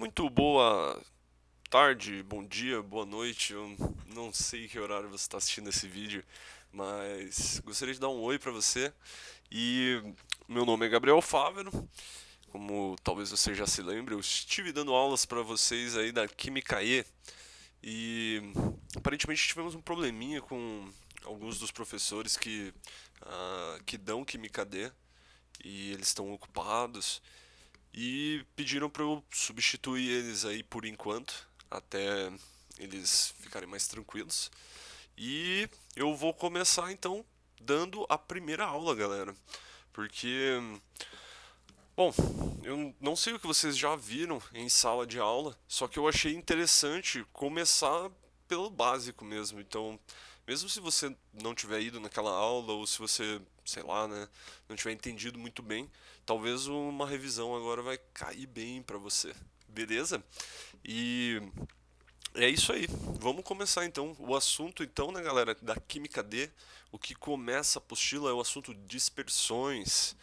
Muito boa tarde, bom dia, boa noite. Eu não sei que horário você está assistindo esse vídeo, mas gostaria de dar um oi para você. E meu nome é Gabriel Fávero. Como talvez você já se lembre, eu estive dando aulas para vocês aí da Química E e aparentemente tivemos um probleminha com alguns dos professores que dão Química D e eles estão ocupados e pediram para eu substituir eles aí por enquanto, até eles ficarem mais tranquilos. E eu vou começar então dando a primeira aula, galera. Porque, bom, eu não sei o que vocês já viram em sala de aula, só que eu achei interessante começar pelo básico mesmo. Então, mesmo se você não tiver ido naquela aula ou se você, sei lá, né, não tiver entendido muito bem, talvez uma revisão agora vai cair bem pra você. Beleza? E é isso aí. Vamos começar então. O assunto então, né, galera, da química D, o que começa a apostila é o assunto dispersões.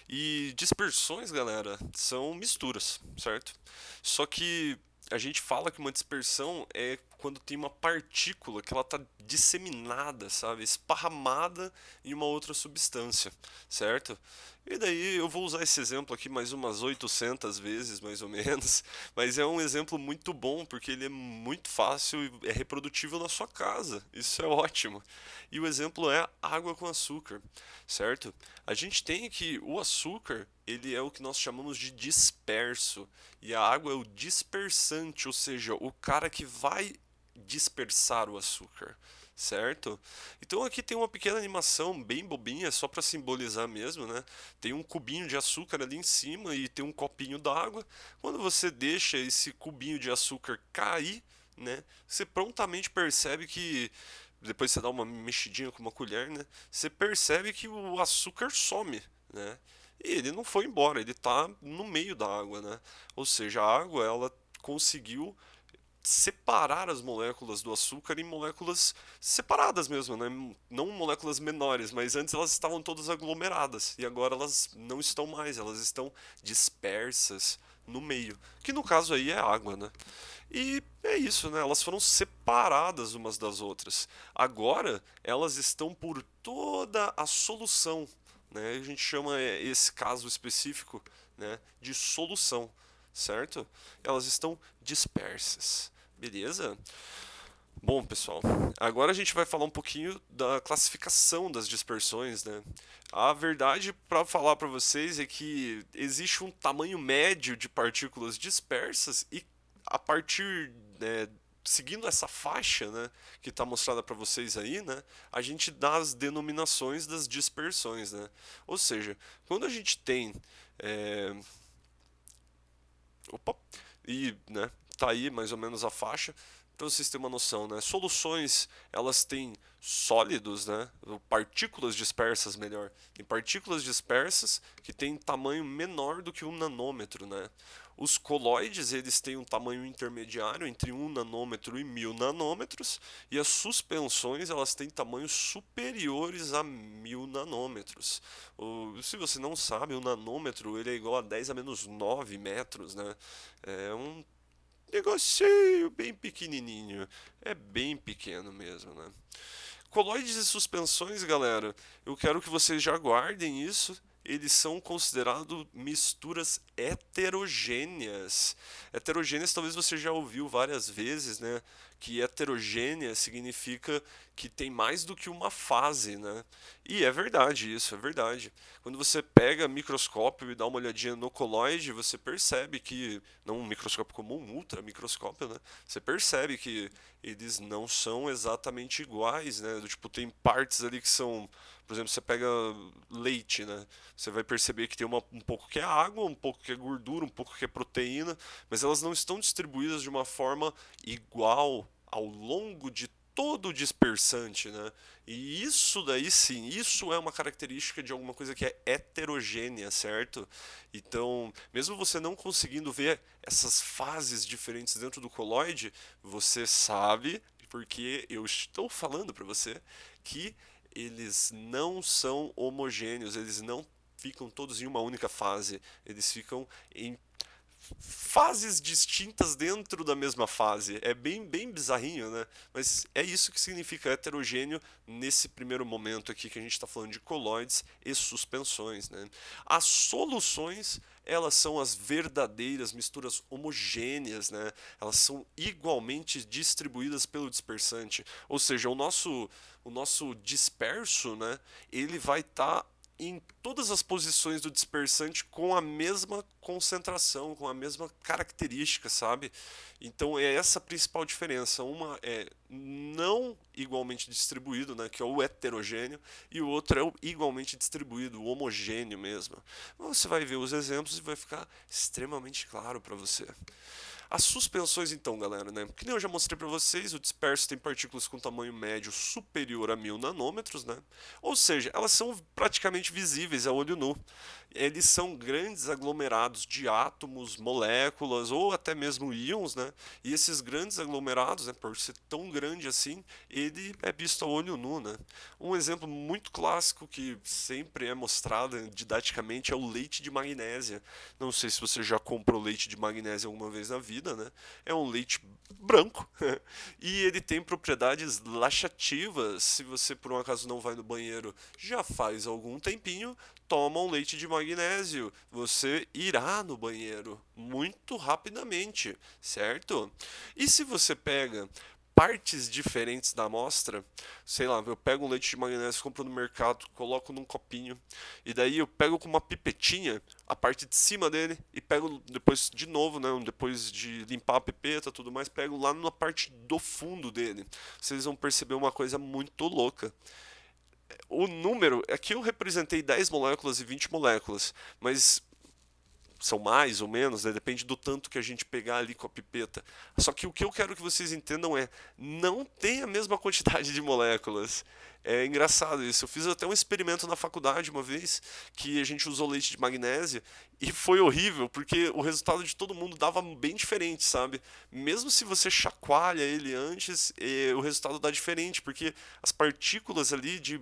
E dispersões, galera, são misturas, certo? Só que a gente fala que uma dispersão é quando tem uma partícula que ela tá disseminada, sabe, esparramada em uma outra substância, certo? E daí eu vou usar esse exemplo aqui mais umas 800 vezes, mais ou menos, mas é um exemplo muito bom porque ele é muito fácil e é reprodutível na sua casa. Isso é ótimo. E o exemplo é água com açúcar, certo? A gente tem que o açúcar, ele é o que nós chamamos de disperso, e a água é o dispersante, ou seja, o cara que vai dispersar o açúcar, certo? Então aqui tem uma pequena animação bem bobinha, só para simbolizar mesmo, né? Tem um cubinho de açúcar ali em cima e tem um copinho d'água. Quando você deixa esse cubinho de açúcar cair, né? Você prontamente percebe que depois você dá uma mexidinha com uma colher, né? Você percebe que o açúcar some, né? E ele não foi embora, ele está no meio da água, né? Ou seja, a água ela conseguiu separar as moléculas do açúcar em moléculas separadas mesmo, né? Não moléculas menores, mas antes elas estavam todas aglomeradas e agora elas não estão mais, elas estão dispersas no meio, que no caso aí é água, né? E é isso, né? Elas foram separadas umas das outras. Agora elas estão por toda a solução, né? A gente chama esse caso específico, né, de solução, certo? Elas estão dispersas. Beleza? Bom, pessoal, agora a gente vai falar um pouquinho da classificação das dispersões, né? A verdade para falar para vocês é que existe um tamanho médio de partículas dispersas e a partir, né, seguindo essa faixa, né, que está mostrada para vocês aí, né, a gente dá as denominações das dispersões, né? Ou seja, quando a gente tem, é, opa, e, né, tá aí mais ou menos a faixa, para vocês terem uma noção, né? Soluções, elas têm sólidos, né? Partículas dispersas, melhor. Tem partículas dispersas que têm tamanho menor do que 1 nanômetro, né? Os coloides, eles têm um tamanho intermediário entre 1 nanômetro e 1000 nanômetros, e as suspensões, elas têm tamanhos superiores a 1000 nanômetros. Se você não sabe, o nanômetro ele é igual a 10 a menos 9 metros, né? É um negocinho bem pequenininho. É bem pequeno mesmo, né? Coloides e suspensões, galera, eu quero que vocês já guardem isso. Eles são considerados misturas heterogêneas. Heterogêneas talvez você já ouviu várias vezes, né? Que heterogênea significa que tem mais do que uma fase, né? E é verdade isso, é verdade. Quando você pega microscópio e dá uma olhadinha no coloide, você percebe que, não um microscópio comum, um ultramicroscópio, né? Você percebe que eles não são exatamente iguais, né? Do tipo, tem partes ali que são, por exemplo, você pega leite, né? Você vai perceber que tem um pouco que é água, um pouco que é gordura, um pouco que é proteína, mas elas não estão distribuídas de uma forma igual ao longo de todo o dispersante, né? E isso daí sim, isso é uma característica de alguma coisa que é heterogênea, certo? Então, mesmo você não conseguindo ver essas fases diferentes dentro do coloide, você sabe, porque eu estou falando para você, que eles não são homogêneos, eles não ficam todos em uma única fase, eles ficam em fases distintas dentro da mesma fase. É bem bizarrinho, né? Mas é isso que significa heterogêneo nesse primeiro momento aqui que a gente está falando de coloides e suspensões, né? As soluções, elas são as verdadeiras misturas homogêneas, né? Elas são igualmente distribuídas pelo dispersante. Ou seja, o nosso disperso, né? Ele vai estar em todas as posições do dispersante com a mesma concentração, com a mesma característica, sabe? Então é essa a principal diferença. Uma é não igualmente distribuído, né, que é o heterogêneo, e o outro é o igualmente distribuído, o homogêneo mesmo. Você vai ver os exemplos e vai ficar extremamente claro para você. As suspensões, então, galera, né? Que nem eu já mostrei para vocês, o disperso tem partículas com tamanho médio superior a 1000 nanômetros, né? Ou seja, elas são praticamente visíveis a olho nu. Eles são grandes aglomerados de átomos, moléculas ou até mesmo íons, né? E esses grandes aglomerados, né, por ser tão grande assim, ele é visto a olho nu, né? Um exemplo muito clássico que sempre é mostrado didaticamente é o leite de magnésia. Não sei se você já comprou leite de magnésia alguma vez na vida, né? É um leite branco e ele tem propriedades laxativas. Se você por um acaso não vai no banheiro já faz algum tempinho, toma um leite de magnésio, você irá no banheiro muito rapidamente, certo? E se você pega partes diferentes da amostra, sei lá, eu pego um leite de magnésio, compro no mercado, coloco num copinho, e daí eu pego com uma pipetinha a parte de cima dele e pego depois de novo, né, depois de limpar a pipeta, tudo mais, pego lá na parte do fundo dele. Vocês vão perceber uma coisa muito louca. O número, aqui eu representei 10 moléculas e 20 moléculas, mas são mais ou menos, né? Depende do tanto que a gente pegar ali com a pipeta. Só que o que eu quero que vocês entendam é, não tem a mesma quantidade de moléculas. É engraçado isso. Eu fiz até um experimento na faculdade uma vez que a gente usou leite de magnésio e foi horrível porque o resultado de todo mundo dava bem diferente, sabe? Mesmo se você chacoalha ele antes, o resultado dá diferente porque as partículas ali de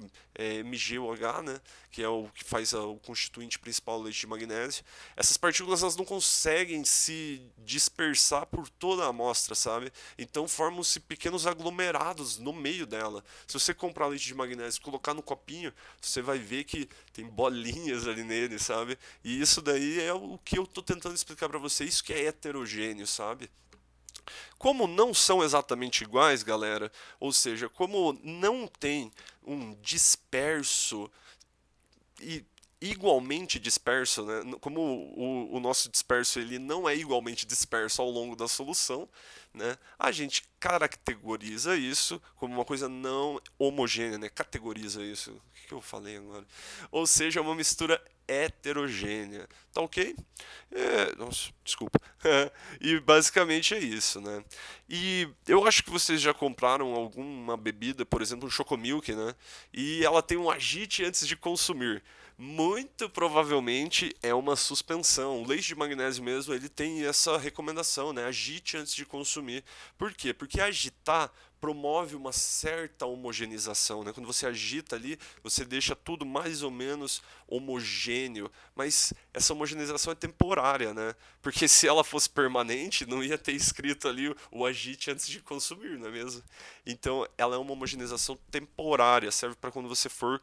MgOH, né, que é o que faz o constituinte principal do leite de magnésio, essas partículas elas não conseguem se dispersar por toda a amostra, sabe? Então formam-se pequenos aglomerados no meio dela. Se você comprar leite de magnésio e colocar no copinho, você vai ver que tem bolinhas ali nele, sabe? E isso daí é o que eu tô tentando explicar para você, isso que é heterogêneo, sabe? Como não são exatamente iguais, galera, ou seja, como não tem um disperso e igualmente disperso, né? Como o nosso disperso ele não é igualmente disperso ao longo da solução, né? A gente caracteriza isso como uma coisa não homogênea, né? Categoriza isso. O que eu falei agora? Ou seja, uma mistura heterogênea, tá ok? Nossa, desculpa. E basicamente é isso, né? E eu acho que vocês já compraram alguma bebida, por exemplo, um Chocomilk, né? E ela tem um agite antes de consumir. Muito provavelmente é uma suspensão. O leite de magnésio mesmo, ele tem essa recomendação, né? Agite antes de consumir. Por quê? Porque agitar promove uma certa homogeneização, né? Quando você agita ali, você deixa tudo mais ou menos homogêneo, mas essa homogeneização é temporária, né? Porque se ela fosse permanente, não ia ter escrito ali o agite antes de consumir, não é mesmo? Então, ela é uma homogeneização temporária, serve para quando você for,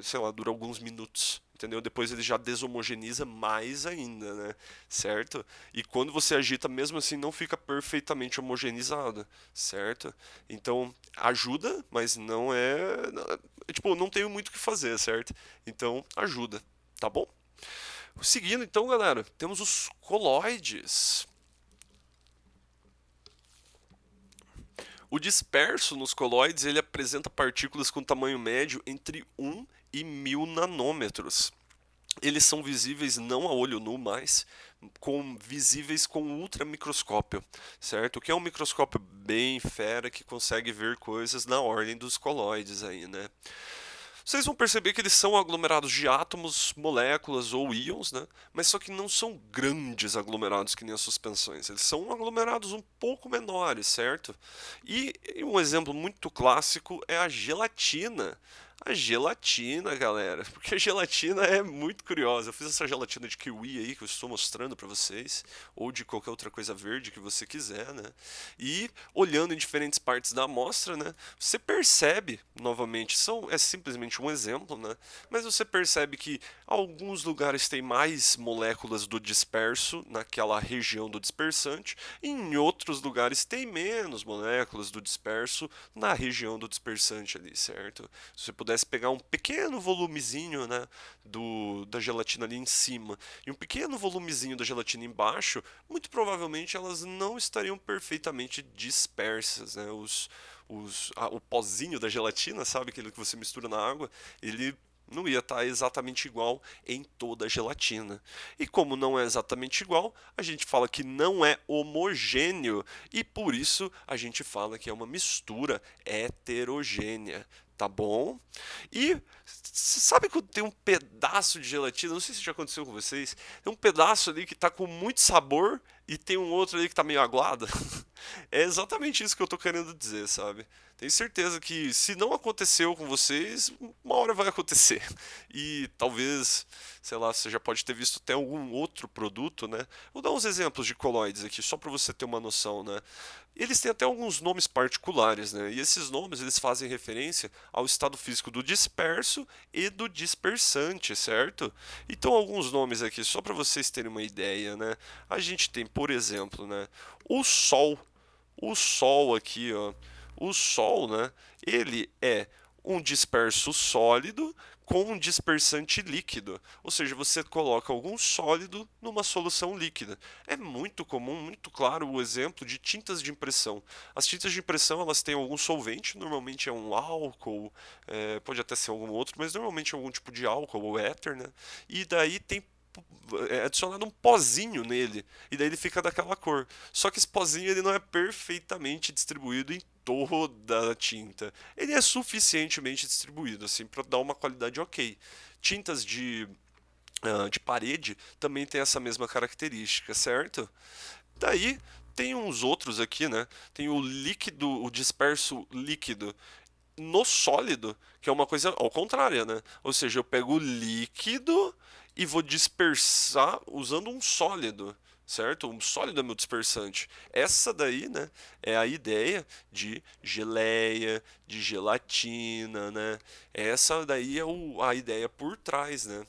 sei lá, dura alguns minutos. Entendeu? Depois ele já deshomogeneiza mais ainda, né? Certo? E quando você agita, mesmo assim, não fica perfeitamente homogeneizado, certo? Então, ajuda, mas não é. Tipo, não tenho muito o que fazer, certo? Então, ajuda, tá bom? Seguindo, então, galera, temos os coloides. O disperso nos coloides ele apresenta partículas com tamanho médio entre 1 e 1000 nanômetros. Eles são visíveis não a olho nu, mas visíveis com ultramicroscópio, certo? O que é um microscópio bem fera que consegue ver coisas na ordem dos coloides aí, né? Vocês vão perceber que eles são aglomerados de átomos, moléculas ou íons, né? Mas só que não são grandes aglomerados que nem as suspensões. Eles são aglomerados um pouco menores, certo? E um exemplo muito clássico é a gelatina. A gelatina, galera, porque a gelatina é muito curiosa. Eu fiz essa gelatina de kiwi aí que eu estou mostrando para vocês, ou de qualquer outra coisa verde que você quiser, né? E olhando em diferentes partes da amostra, né, você percebe, novamente, é simplesmente um exemplo, né? Mas você percebe que alguns lugares têm mais moléculas do disperso naquela região do dispersante, e em outros lugares tem menos moléculas do disperso na região do dispersante ali, certo? Se você pudesse pegar um pequeno volumezinho, né, da gelatina ali em cima e um pequeno volumezinho da gelatina embaixo, muito provavelmente elas não estariam perfeitamente dispersas, né? O pozinho da gelatina, sabe, aquele que você mistura na água, ele não ia estar exatamente igual em toda a gelatina. E como não é exatamente igual, a gente fala que não é homogêneo e por isso a gente fala que é uma mistura heterogênea, tá bom? E sabe que tem um pedaço de gelatina, não sei se já aconteceu com vocês, tem um pedaço ali que tá com muito sabor e tem um outro ali que tá meio aguado? É exatamente isso que eu tô querendo dizer, sabe? Tenho certeza que se não aconteceu com vocês, uma hora vai acontecer. E talvez, sei lá, você já pode ter visto até algum outro produto, né? Vou dar uns exemplos de colóides aqui, só para você ter uma noção, né? Eles têm até alguns nomes particulares, né? E esses nomes eles fazem referência ao estado físico do disperso e do dispersante, certo? Então alguns nomes aqui, só para vocês terem uma ideia, né? A gente tem, por exemplo, né, o Sol. O Sol aqui, ó, o Sol, né, ele é um disperso sólido com um dispersante líquido, ou seja, você coloca algum sólido numa solução líquida. É muito comum, muito claro o exemplo de tintas de impressão. As tintas de impressão elas têm algum solvente, normalmente é um álcool, pode até ser algum outro, mas normalmente é algum tipo de álcool ou éter, né? E daí tem adicionado um pozinho nele e daí ele fica daquela cor. Só que esse pozinho ele não é perfeitamente distribuído em toda a tinta. Ele é suficientemente distribuído assim para dar uma qualidade ok. Tintas de parede também tem essa mesma característica, certo? Daí tem uns outros aqui, né? Tem o líquido, o disperso líquido no sólido, que é uma coisa ao contrário, né? Ou seja, eu pego o líquido e vou dispersar usando um sólido, certo? Um sólido é meu dispersante. Essa daí, né, é a ideia de geleia, de gelatina, né? Essa daí é a ideia por trás, né?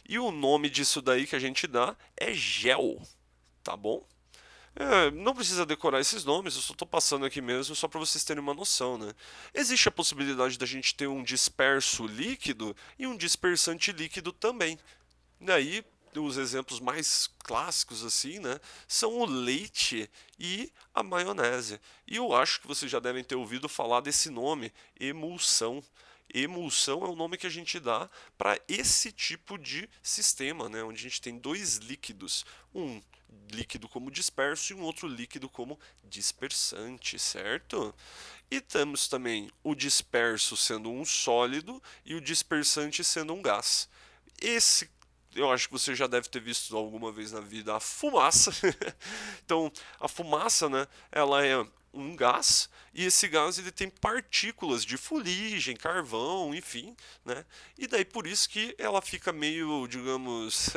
E o nome disso daí que a gente dá é gel, tá bom? Não precisa decorar esses nomes, eu só estou passando aqui mesmo só para vocês terem uma noção, né? Existe a possibilidade da gente ter um disperso líquido e um dispersante líquido também. Daí, os exemplos mais clássicos assim, né, são o leite e a maionese. E eu acho que vocês já devem ter ouvido falar desse nome, emulsão. Emulsão é o nome que a gente dá para esse tipo de sistema, né, onde a gente tem dois líquidos, um líquido como disperso e um outro líquido como dispersante, certo? E temos também o disperso sendo um sólido e o dispersante sendo um gás. Esse eu acho que você já deve ter visto alguma vez na vida a fumaça. Então, a fumaça, né, ela é um gás e esse gás ele tem partículas de fuligem, carvão, enfim, né? E daí por isso que ela fica meio, digamos,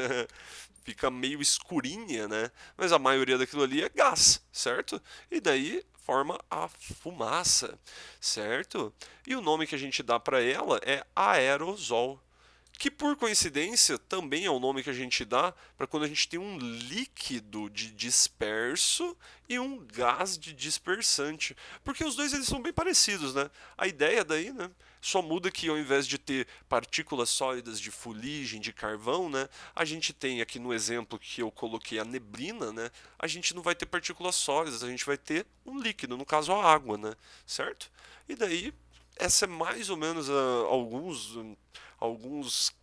fica meio escurinha, né? Mas a maioria daquilo ali é gás, certo? E daí forma a fumaça, certo? E o nome que a gente dá para ela é aerosol, que por coincidência também é o nome que a gente dá para quando a gente tem um líquido de disperso e um gás de dispersante, porque os dois eles são bem parecidos, né? A ideia daí, né? Só muda que ao invés de ter partículas sólidas de fuligem, de carvão, né? A gente tem aqui no exemplo que eu coloquei a neblina, né? A gente não vai ter partículas sólidas, a gente vai ter um líquido, no caso a água, né? Certo? E daí essa é mais ou menos alguns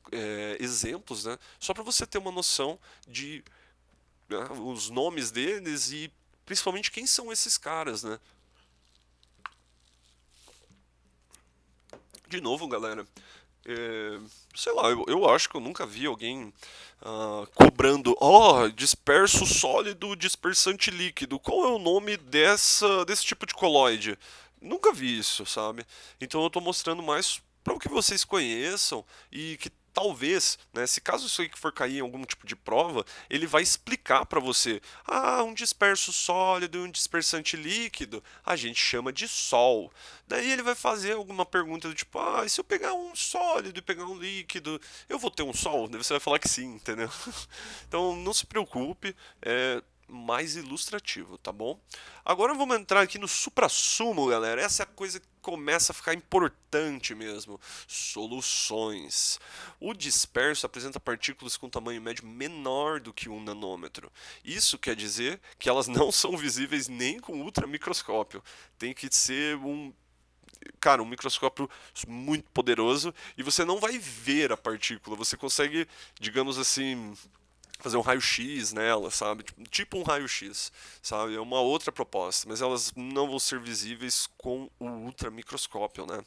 exemplos, né? Só para você ter uma noção de os nomes deles e principalmente quem são esses caras, né? De novo, galera, sei lá, eu acho que eu nunca vi alguém cobrando, disperso sólido, dispersante líquido. Qual é o nome desse tipo de colóide? Nunca vi isso, sabe? Então eu estou mostrando mais para que vocês conheçam e que talvez, né, se caso isso aí for cair em algum tipo de prova, ele vai explicar para você, um disperso sólido e um dispersante líquido, a gente chama de sol. Daí ele vai fazer alguma pergunta do tipo, e se eu pegar um sólido e pegar um líquido, eu vou ter um sol? Daí você vai falar que sim, entendeu? Então não se preocupe, é mais ilustrativo, tá bom? Agora vamos entrar aqui no suprassumo, galera. Essa é a coisa que começa a ficar importante mesmo. Soluções. O disperso apresenta partículas com tamanho médio menor do que 1 nanômetro. Isso quer dizer que elas não são visíveis nem com ultramicroscópio. Tem que ser um microscópio muito poderoso e você não vai ver a partícula. Você consegue, digamos assim, fazer um raio-x nela, sabe? Tipo um raio-x, sabe? É uma outra proposta, mas elas não vão ser visíveis com o ultramicroscópio, né?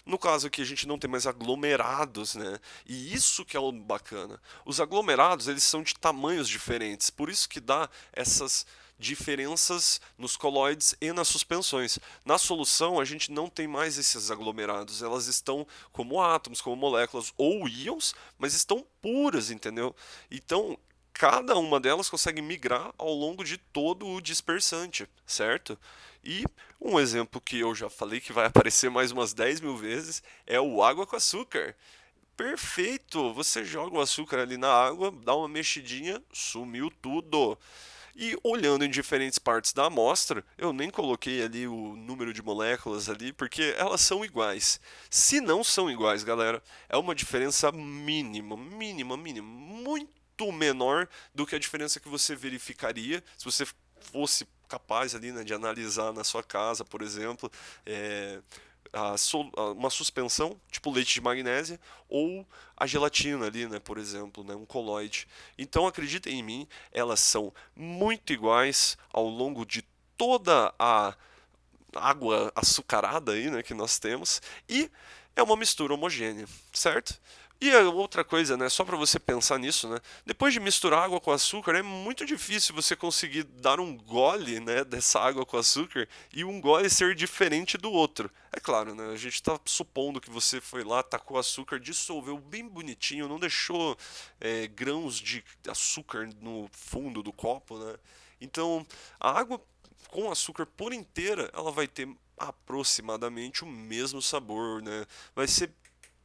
No caso aqui a gente não tem mais aglomerados, né? E isso que é o bacana. Os aglomerados, eles são de tamanhos diferentes, por isso que dá essas diferenças nos colóides e nas suspensões. Na solução, a gente não tem mais esses aglomerados, elas estão como átomos, como moléculas ou íons, mas estão puras, entendeu? Então, cada uma delas consegue migrar ao longo de todo o dispersante, certo? E um exemplo que eu já falei que vai aparecer mais umas 10 mil vezes é o água com açúcar. Perfeito! Você joga o açúcar ali na água, dá uma mexidinha, sumiu tudo. E olhando em diferentes partes da amostra, eu nem coloquei ali o número de moléculas ali, porque elas são iguais. Se não são iguais, galera, é uma diferença mínima, mínima, mínima, muito menor do que a diferença que você verificaria se você fosse capaz ali, né, de analisar na sua casa, por exemplo, é, uma suspensão, tipo leite de magnésia, ou a gelatina ali, né, por exemplo, né, um colóide. Então, acreditem em mim, elas são muito iguais ao longo de toda a água açucarada aí, né, que nós temos, e é uma mistura homogênea, certo? E a outra coisa, né, só para você pensar nisso, né, depois de misturar água com açúcar, é muito difícil você conseguir dar um gole, né, dessa água com açúcar e um gole ser diferente do outro. É claro, né, a gente está supondo que você foi lá, tacou açúcar, dissolveu bem bonitinho, não deixou grãos de açúcar no fundo do copo, né? Então, a água com açúcar por inteira, ela vai ter aproximadamente o mesmo sabor, né? Vai ser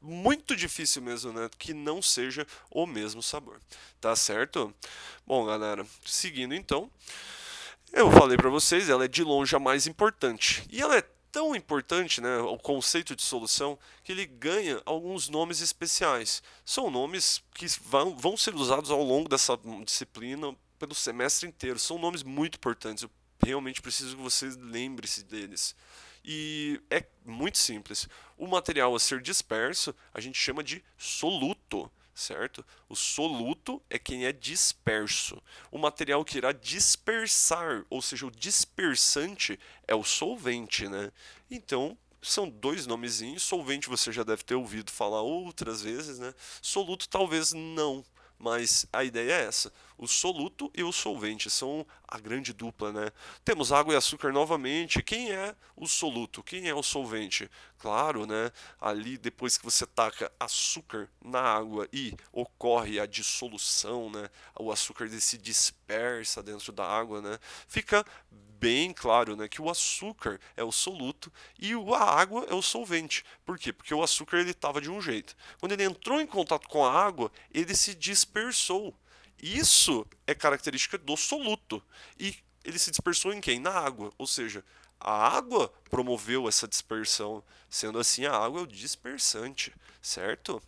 muito difícil mesmo, né, que não seja o mesmo sabor. Tá certo? Bom, galera, seguindo então, eu falei para vocês, ela é de longe a mais importante. E ela é tão importante, né, o conceito de solução, que ele ganha alguns nomes especiais. São nomes que vão ser usados ao longo dessa disciplina pelo semestre inteiro. São nomes muito importantes. Eu realmente preciso que vocês lembrem-se deles. E é muito simples. O material a ser disperso a gente chama de soluto, certo? O soluto é quem é disperso. O material que irá dispersar, ou seja, o dispersante é o solvente, né? Então, são dois nomezinhos. Solvente você já deve ter ouvido falar outras vezes, né? Soluto talvez não, mas a ideia é essa. O soluto e o solvente são a grande dupla, né? Temos água e açúcar novamente. Quem é o soluto? Quem é o solvente? Claro, né? Ali depois que você taca açúcar na água e ocorre a dissolução, né? O açúcar se dispersa dentro da água, né? Fica bem claro, né, que o açúcar é o soluto e a água é o solvente. Por quê? Porque o açúcar ele estava de um jeito. Quando ele entrou em contato com a água, ele se dispersou. Isso é característica do soluto. E ele se dispersou em quem? Na água. Ou seja, a água promoveu essa dispersão. Sendo assim, a água é o dispersante, certo?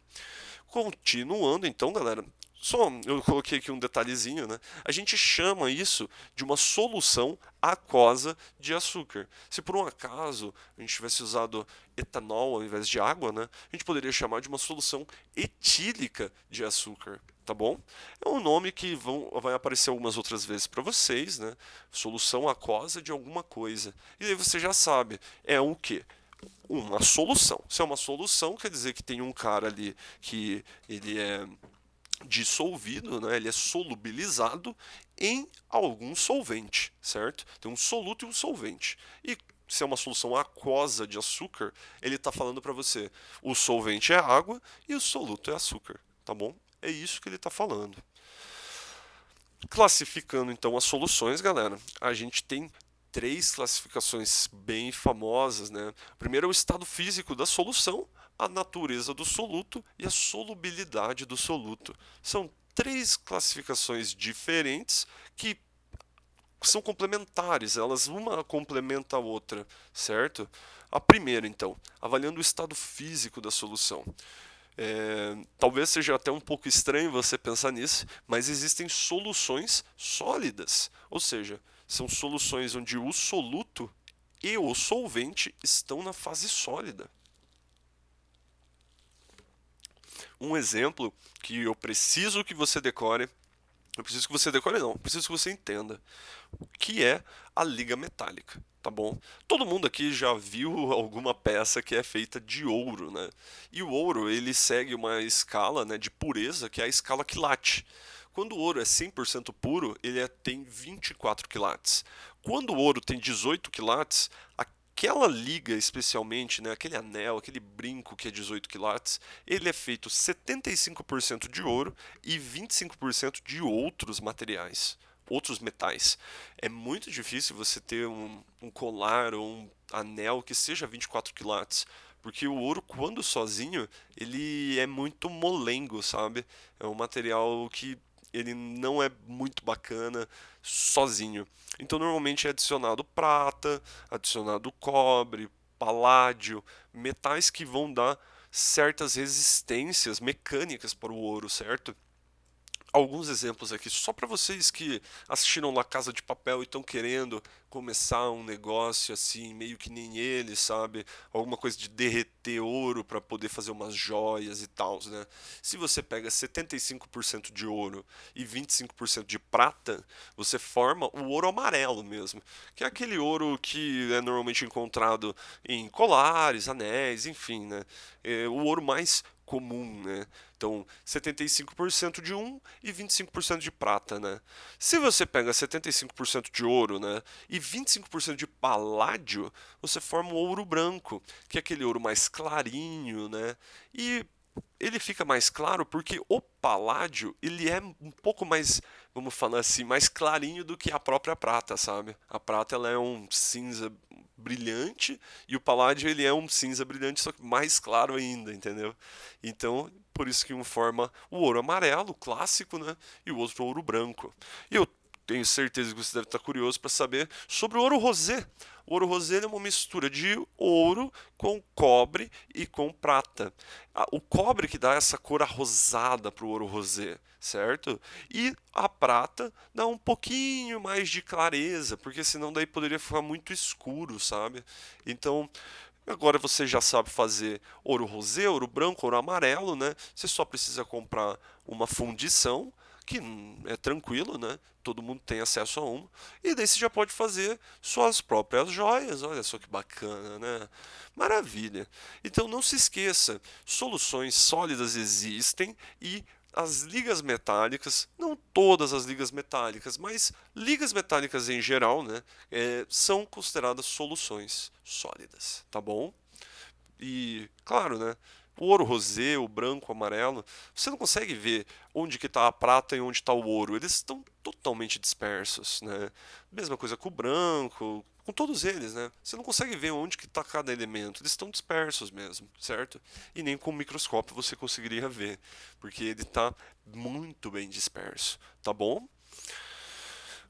Continuando, então, galera, só eu coloquei aqui um detalhezinho, né? A gente chama isso de uma solução aquosa de açúcar. Se por um acaso a gente tivesse usado etanol ao invés de água, né? A gente poderia chamar de uma solução etílica de açúcar, tá bom? É um nome que vai aparecer algumas outras vezes para vocês, né? Solução aquosa de alguma coisa. E aí você já sabe, é o quê? Uma solução. Se é uma solução, quer dizer que tem um cara ali que ele é dissolvido, né? Ele é solubilizado em algum solvente, certo? Tem um soluto e um solvente. E se é uma solução aquosa de açúcar, ele está falando para você, o solvente é água e o soluto é açúcar, tá bom? É isso que ele está falando. Classificando então as soluções, galera, a gente tem três classificações bem famosas, né? Primeiro é o estado físico da solução, a natureza do soluto e a solubilidade do soluto. São três classificações diferentes que são complementares, elas uma complementa a outra, certo? A primeira, então, avaliando o estado físico da solução. Talvez seja até um pouco estranho você pensar nisso, mas existem soluções sólidas, ou seja, são soluções onde o soluto e o solvente estão na fase sólida. Um exemplo que eu preciso que você decore, eu preciso que você decore não, eu preciso que você entenda, que é a liga metálica, tá bom? Todo mundo aqui já viu alguma peça que é feita de ouro, né? E o ouro, ele segue uma escala, né, de pureza, que é a escala quilate. Quando o ouro é 100% puro, ele tem 24 quilates. Quando o ouro tem 18 quilates, aquela liga especialmente, né, aquele anel, aquele brinco que é 18 quilates, ele é feito 75% de ouro e 25% de outros materiais, outros metais. É muito difícil você ter um colar ou um anel que seja 24 quilates, porque o ouro, quando sozinho, ele é muito molengo, sabe? É um material que ele não é muito bacana sozinho. Então, normalmente é adicionado prata, adicionado cobre, paládio, metais que vão dar certas resistências mecânicas para o ouro, certo? Alguns exemplos aqui, só para vocês que assistiram La Casa de Papel e estão querendo começar um negócio assim, meio que nem ele, sabe? Alguma coisa de derreter ouro para poder fazer umas joias e tal, né? Se você pega 75% de ouro e 25% de prata, você forma o ouro amarelo mesmo, que é aquele ouro que é normalmente encontrado em colares, anéis, enfim, né? É o ouro mais comum, né? Então, 75% de um e 25% de prata, né? Se você pega 75% de ouro, né, e 25% de paládio, você forma um ouro branco, que é aquele ouro mais clarinho, né? E ele fica mais claro porque o paládio, ele é um pouco mais, vamos falar assim, mais clarinho do que a própria prata, sabe? A prata ela é um cinza brilhante e o paládio ele é um cinza brilhante, só que mais claro ainda, entendeu? Então, por isso que um forma o ouro amarelo, clássico, né? E o outro o ouro branco. E eu tenho certeza que você deve estar curioso para saber sobre o ouro rosé. O ouro rosé é uma mistura de ouro com cobre e com prata. O cobre que dá essa cor arrosada para o ouro rosé, certo? E a prata dá um pouquinho mais de clareza, porque senão daí poderia ficar muito escuro, sabe? Então, agora você já sabe fazer ouro rosé, ouro branco, ouro amarelo, né? Você só precisa comprar uma fundição, que é tranquilo, né? Todo mundo tem acesso a uma. E daí você já pode fazer suas próprias joias. Olha só que bacana, né? Maravilha. Então não se esqueça, soluções sólidas existem e as ligas metálicas, não todas as ligas metálicas, mas ligas metálicas em geral, né, são consideradas soluções sólidas, tá bom? E, claro, né, o ouro rosé, o branco, o amarelo, você não consegue ver onde que está a prata e onde está o ouro. Eles estão totalmente dispersos, né? Mesma coisa com o branco, com todos eles, né? Você não consegue ver onde que está cada elemento. Eles estão dispersos mesmo, certo? E nem com o microscópio você conseguiria ver, porque ele está muito bem disperso, tá bom?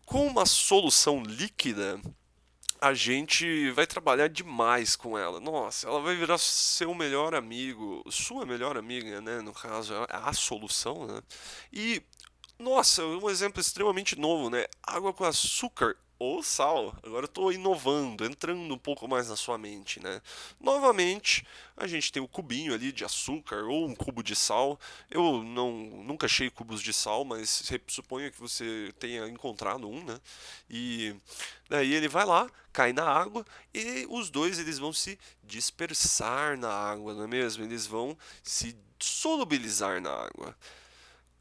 Com uma solução líquida, a gente vai trabalhar demais com ela. Nossa, ela vai virar seu melhor amigo, sua melhor amiga, né? No caso, é a solução, né? E, nossa, um exemplo extremamente novo, né? Água com açúcar ou sal. Agora eu estou inovando, entrando um pouco mais na sua mente, né? Novamente, a gente tem o cubinho ali de açúcar ou um cubo de sal. Eu nunca achei cubos de sal, mas suponho que você tenha encontrado um, né? E daí ele vai lá, cai na água e os dois eles vão se dispersar na água, não é mesmo? Eles vão se solubilizar na água.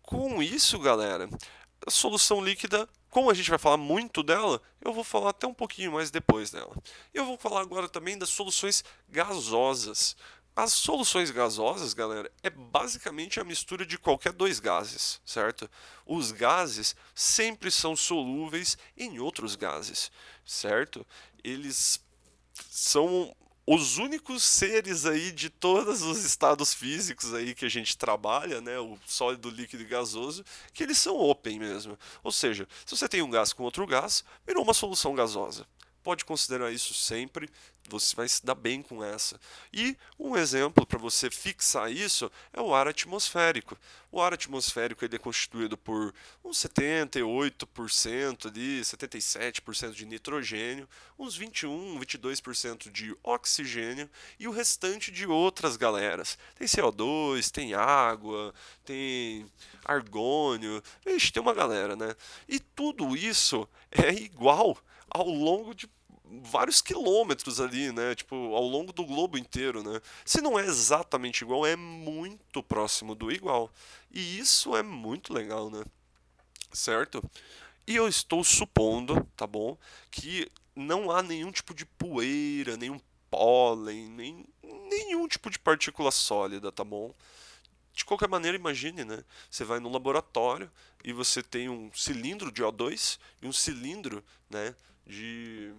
Com isso, galera, a solução líquida como a gente vai falar muito dela, eu vou falar até um pouquinho mais depois dela. Eu vou falar agora também das soluções gasosas. As soluções gasosas, galera, é basicamente a mistura de qualquer dois gases, certo? Os gases sempre são solúveis em outros gases, certo? Eles são os únicos seres aí de todos os estados físicos aí que a gente trabalha, né, o sólido, líquido e gasoso, que eles são open mesmo. Ou seja, se você tem um gás com outro gás, virou uma solução gasosa. Pode considerar isso sempre, você vai se dar bem com essa. E um exemplo para você fixar isso é o ar atmosférico. O ar atmosférico ele é constituído por uns 78% ali, 77% de nitrogênio, uns 21, 22% de oxigênio e o restante de outras galeras. Tem CO2, tem água, tem argônio, ixi, tem uma galera, né? E tudo isso é igual ao longo de vários quilômetros ali, né? Tipo, ao longo do globo inteiro, né? Se não é exatamente igual, é muito próximo do igual. E isso é muito legal, né? Certo? E eu estou supondo, tá bom, que não há nenhum tipo de poeira, nenhum pólen, nenhum tipo de partícula sólida, tá bom? De qualquer maneira, imagine, né? Você vai no laboratório e você tem um cilindro de O2 e um cilindro, né, de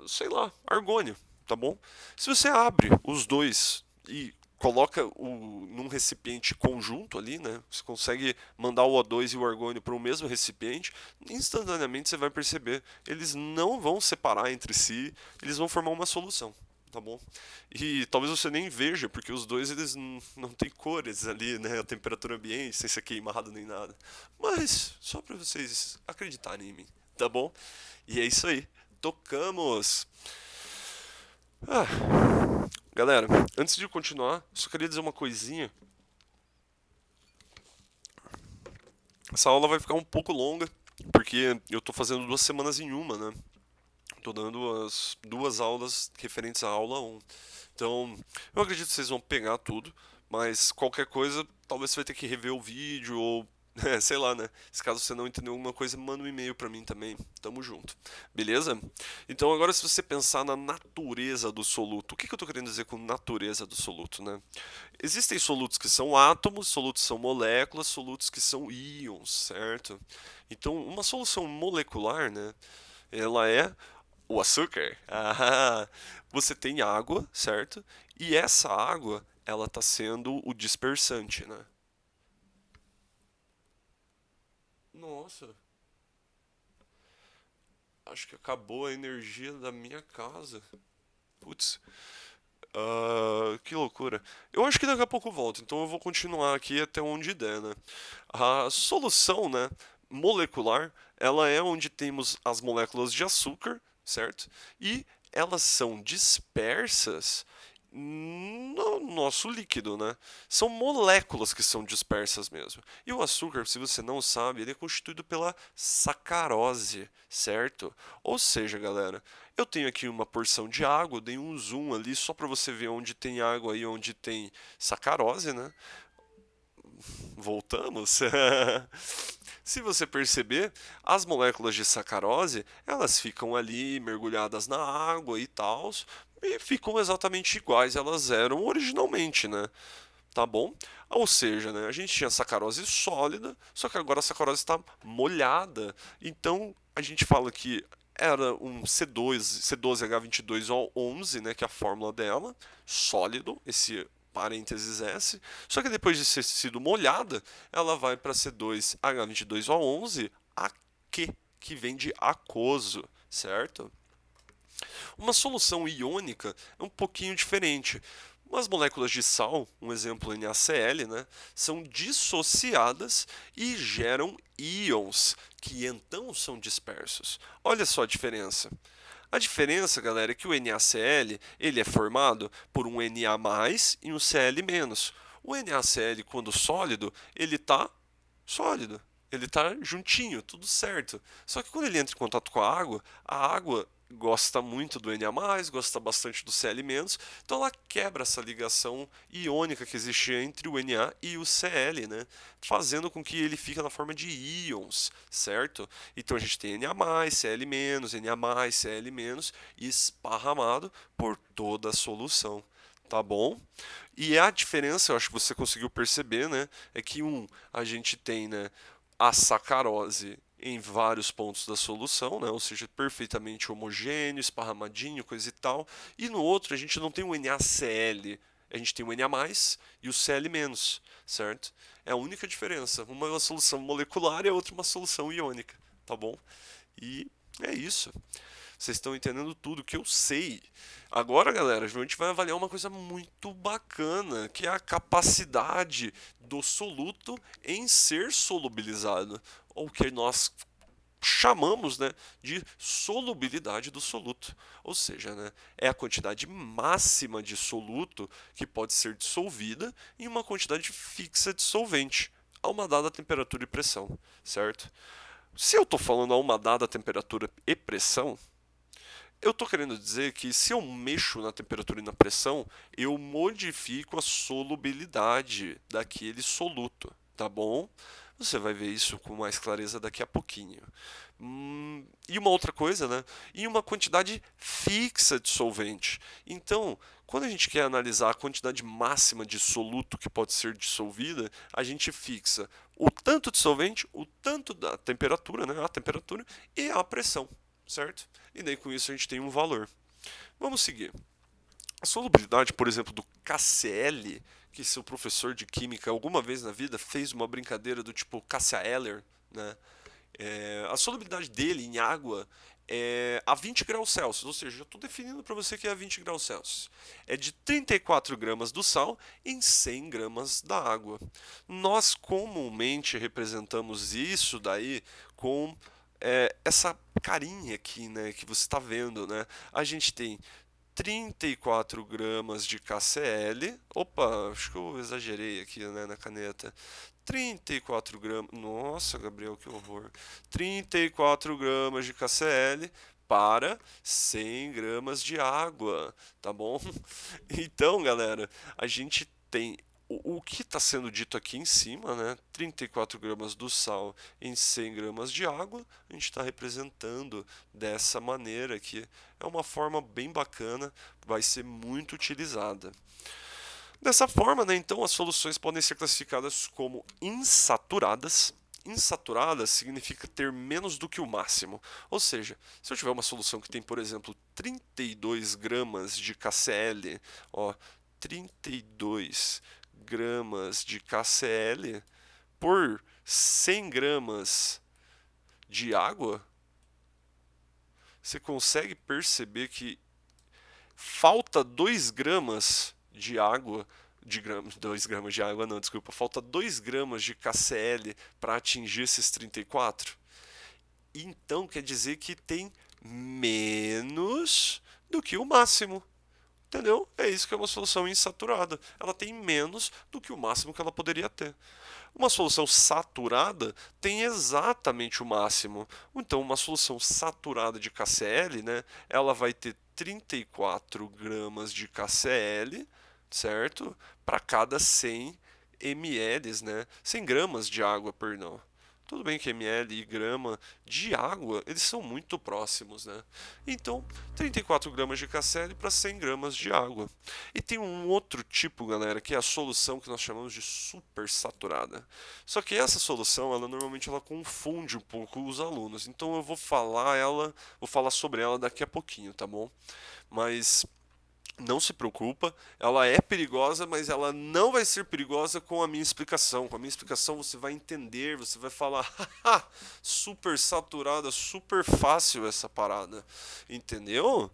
sei lá, argônio, tá bom? Se você abre os dois e coloca num recipiente conjunto ali, né? Você consegue mandar o O2 e o argônio para o mesmo recipiente, instantaneamente você vai perceber, eles não vão separar entre si, eles vão formar uma solução. Tá bom? E talvez você nem veja, porque os dois eles não têm cores ali, né? A temperatura ambiente, sem ser queimado nem nada. Mas só para vocês acreditarem em mim, tá bom? E é isso aí. Tocamos! Galera, antes de continuar, só queria dizer uma coisinha. Essa aula vai ficar um pouco longa, porque eu tô fazendo 2 semanas em uma, né? Tô dando as 2 aulas referentes à aula 1. Então, eu acredito que vocês vão pegar tudo, mas qualquer coisa, talvez você vai ter que rever o vídeo ou sei lá, né? Se caso você não entendeu alguma coisa, manda um e-mail pra mim também. Tamo junto. Beleza? Então agora se você pensar na natureza do soluto, o que eu tô querendo dizer com natureza do soluto, né? Existem solutos que são átomos, solutos que são moléculas, solutos que são íons, certo? Então, uma solução molecular, né? Ela é o açúcar. Ah, você tem água, certo? E essa água, ela tá sendo o dispersante, né? Nossa, acho que acabou a energia da minha casa. Putz, que loucura. Eu acho que daqui a pouco eu volto, então eu vou continuar aqui até onde der, né? A solução, né, molecular, ela é onde temos as moléculas de açúcar, certo? E elas são dispersas no nosso líquido, né? São moléculas que são dispersas mesmo. E o açúcar, se você não sabe, ele é constituído pela sacarose, certo? Ou seja, galera, eu tenho aqui uma porção de água, dei um zoom ali só para você ver onde tem água e onde tem sacarose, né? Voltamos. Se você perceber, as moléculas de sacarose, elas ficam ali mergulhadas na água e tal, e ficam exatamente iguais elas eram originalmente, né? Tá bom? Ou seja, né, a gente tinha sacarose sólida, só que agora a sacarose está molhada. Então a gente fala que era um C12H22O11, né, que é a fórmula dela, sólido, esse parênteses S. Só que depois de ter sido molhada, ela vai para C2H22O11, AQ, que vem de aquoso, certo? Uma solução iônica é um pouquinho diferente. As moléculas de sal, um exemplo NaCl, né, são dissociadas e geram íons, que então são dispersos. Olha só a diferença. A diferença, galera, é que o NaCl ele é formado por um Na+ e um Cl-. O NaCl, quando sólido, ele está sólido. ele tá juntinho, tudo certo. Só que quando ele entra em contato com a água gosta muito do Na+, gosta bastante do Cl-, então ela quebra essa ligação iônica que existe entre o Na e o Cl, né? Fazendo com que ele fique na forma de íons, certo? Então a gente tem Na+, Cl-, Na+, Cl- esparramado por toda a solução, tá bom? E a diferença, eu acho que você conseguiu perceber, né, é que a gente tem, né, a sacarose em vários pontos da solução, né, ou seja, perfeitamente homogêneo, esparramadinho, coisa e tal, e no outro a gente não tem o NaCl, a gente tem o Na+, e o Cl-, certo? É a única diferença, uma é uma solução molecular e a outra uma solução iônica, tá bom? E é isso. Vocês estão entendendo tudo que eu sei. Agora, galera, a gente vai avaliar uma coisa muito bacana, que é a capacidade do soluto em ser solubilizado, ou que nós chamamos, né, de solubilidade do soluto. Ou seja, né, é a quantidade máxima de soluto que pode ser dissolvida em uma quantidade fixa de solvente a uma dada temperatura e pressão, certo? Se eu estou falando a uma dada temperatura e pressão, eu estou querendo dizer que se eu mexo na temperatura e na pressão, eu modifico a solubilidade daquele soluto, tá bom? Você vai ver isso com mais clareza daqui a pouquinho. E uma outra coisa, né? E uma quantidade fixa de solvente. Então, quando a gente quer analisar a quantidade máxima de soluto que pode ser dissolvida, a gente fixa o tanto de solvente, o tanto da temperatura, né? A temperatura e a pressão, certo? E daí com isso a gente tem um valor. Vamos seguir. A solubilidade, por exemplo, do KCl, que seu professor de química alguma vez na vida fez uma brincadeira do tipo Cassia-Eller, né? A solubilidade dele em água é a 20 graus Celsius, ou seja, eu estou definindo para você que é a 20 graus Celsius. É de 34 gramas do sal em 100 gramas da água. Nós comumente representamos isso daí com essa carinha aqui, né, que você está vendo, né? A gente tem 34 gramas de KCl. Opa, acho que eu exagerei aqui, né, na caneta. 34 gramas. Nossa, Gabriel, que horror. 34 gramas de KCl para 100 gramas de água, tá bom? Então, galera, a gente tem o que está sendo dito aqui em cima, né? 34 gramas do sal em 100 gramas de água, a gente está representando dessa maneira aqui. É uma forma bem bacana, vai ser muito utilizada. Dessa forma, né, então, as soluções podem ser classificadas como insaturadas. Insaturadas significa ter menos do que o máximo. Ou seja, se eu tiver uma solução que tem, por exemplo, 32 gramas de KCl, ó, 32 gramas de KCl por 100 gramas de água, você consegue perceber que falta 2 gramas de água, 2 gramas de água não, desculpa, falta 2 gramas de KCl para atingir esses 34. Então quer dizer que tem menos do que o máximo. Entendeu? É isso que é uma solução insaturada. Ela tem menos do que o máximo que ela poderia ter. Uma solução saturada tem exatamente o máximo. Então, uma solução saturada de KCl, né, ela vai ter 34 gramas de KCl, certo? Para cada 100 ml, né? 100 gramas de água, perdão. Tudo bem que ml e grama de água, eles são muito próximos, né? Então, 34 gramas de KCl para 100 gramas de água. E tem um outro tipo, galera, que é a solução que nós chamamos de supersaturada. Só que essa solução, ela normalmente ela confunde um pouco os alunos. Então eu vou falar sobre ela daqui a pouquinho, tá bom? Mas não se preocupa, ela é perigosa, mas ela não vai ser perigosa com a minha explicação. Com a minha explicação você vai entender, você vai falar, haha, super saturada, super fácil essa parada, entendeu?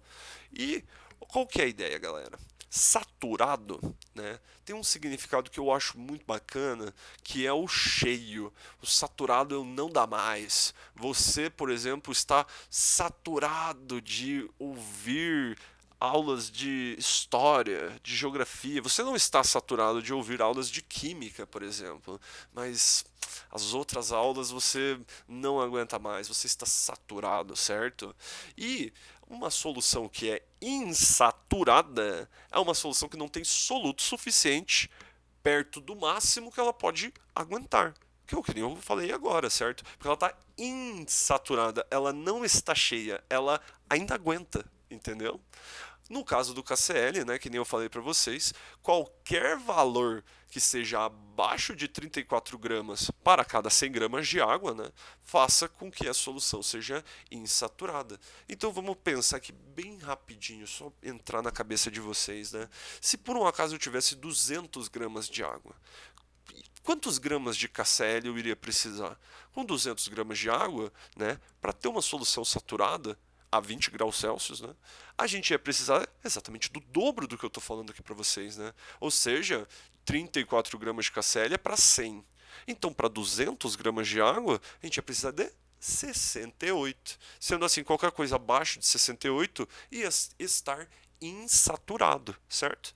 E qual que é a ideia, galera? Saturado, né, tem um significado que eu acho muito bacana, que é o cheio. O saturado é o não dá mais. Você, por exemplo, está saturado de ouvir aulas de história, de geografia. Você não está saturado de ouvir aulas de química, por exemplo, mas as outras aulas você não aguenta mais, você está saturado, certo? E uma solução que é insaturada é uma solução que não tem soluto suficiente perto do máximo que ela pode aguentar. Que é o que eu falei agora, certo? Porque ela está insaturada, ela não está cheia, ela ainda aguenta, entendeu? No caso do KCl, né, que nem eu falei para vocês, qualquer valor que seja abaixo de 34 gramas para cada 100 gramas de água, né, faça com que a solução seja insaturada. Então vamos pensar aqui bem rapidinho, só entrar na cabeça de vocês, né? Se por um acaso eu tivesse 200 gramas de água, quantos gramas de KCl eu iria precisar? Com 200 gramas de água, né, para ter uma solução saturada a 20 graus Celsius, né, a gente ia precisar exatamente do dobro do que eu estou falando aqui para vocês, né? Ou seja, 34 gramas de KCl é para 100. Então, para 200 gramas de água, a gente ia precisar de 68. Sendo assim, qualquer coisa abaixo de 68 ia estar insaturado, certo?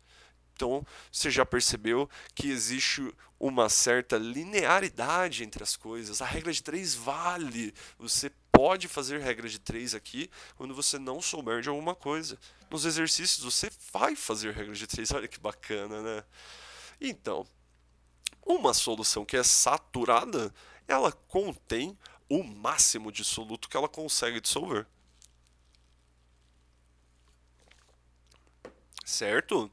Então, você já percebeu que existe uma certa linearidade entre as coisas. A regra de 3 vale. Você pode fazer regra de 3 aqui quando você não souber de alguma coisa. Nos exercícios você vai fazer regra de 3. Olha que bacana, né? Então, uma solução que é saturada, ela contém o máximo de soluto que ela consegue dissolver. Certo?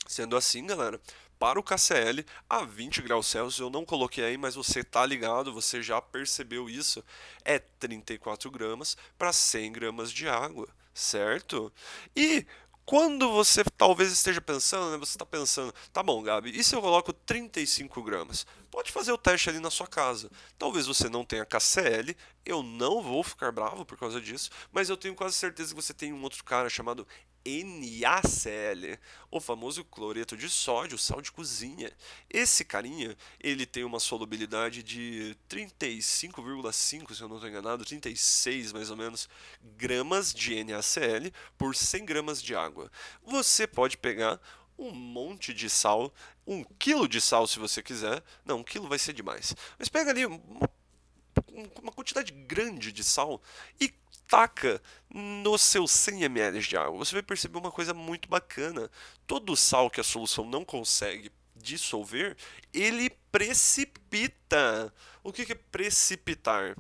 Sendo assim, galera, para o KCl a 20 graus Celsius, eu não coloquei aí, mas você tá ligado, você já percebeu isso, é 34 gramas para 100 gramas de água, certo? E quando você talvez esteja pensando, né, você está pensando, tá bom, Gabi, e se eu coloco 35 gramas? Pode fazer o teste ali na sua casa. Talvez você não tenha KCl, eu não vou ficar bravo por causa disso, mas eu tenho quase certeza que você tem um outro cara chamado NaCl, o famoso cloreto de sódio, sal de cozinha. Esse carinha, ele tem uma solubilidade de 35,5, se eu não estou enganado, 36 mais ou menos, gramas de NaCl por 100 gramas de água. Você pode pegar um monte de sal, 1 quilo de sal se você quiser, não, 1 quilo vai ser demais, mas pega ali uma quantidade grande de sal e taca nos seus 100 ml de água. Você vai perceber uma coisa muito bacana. Todo o sal que a solução não consegue dissolver, ele precipita. O que é precipitar?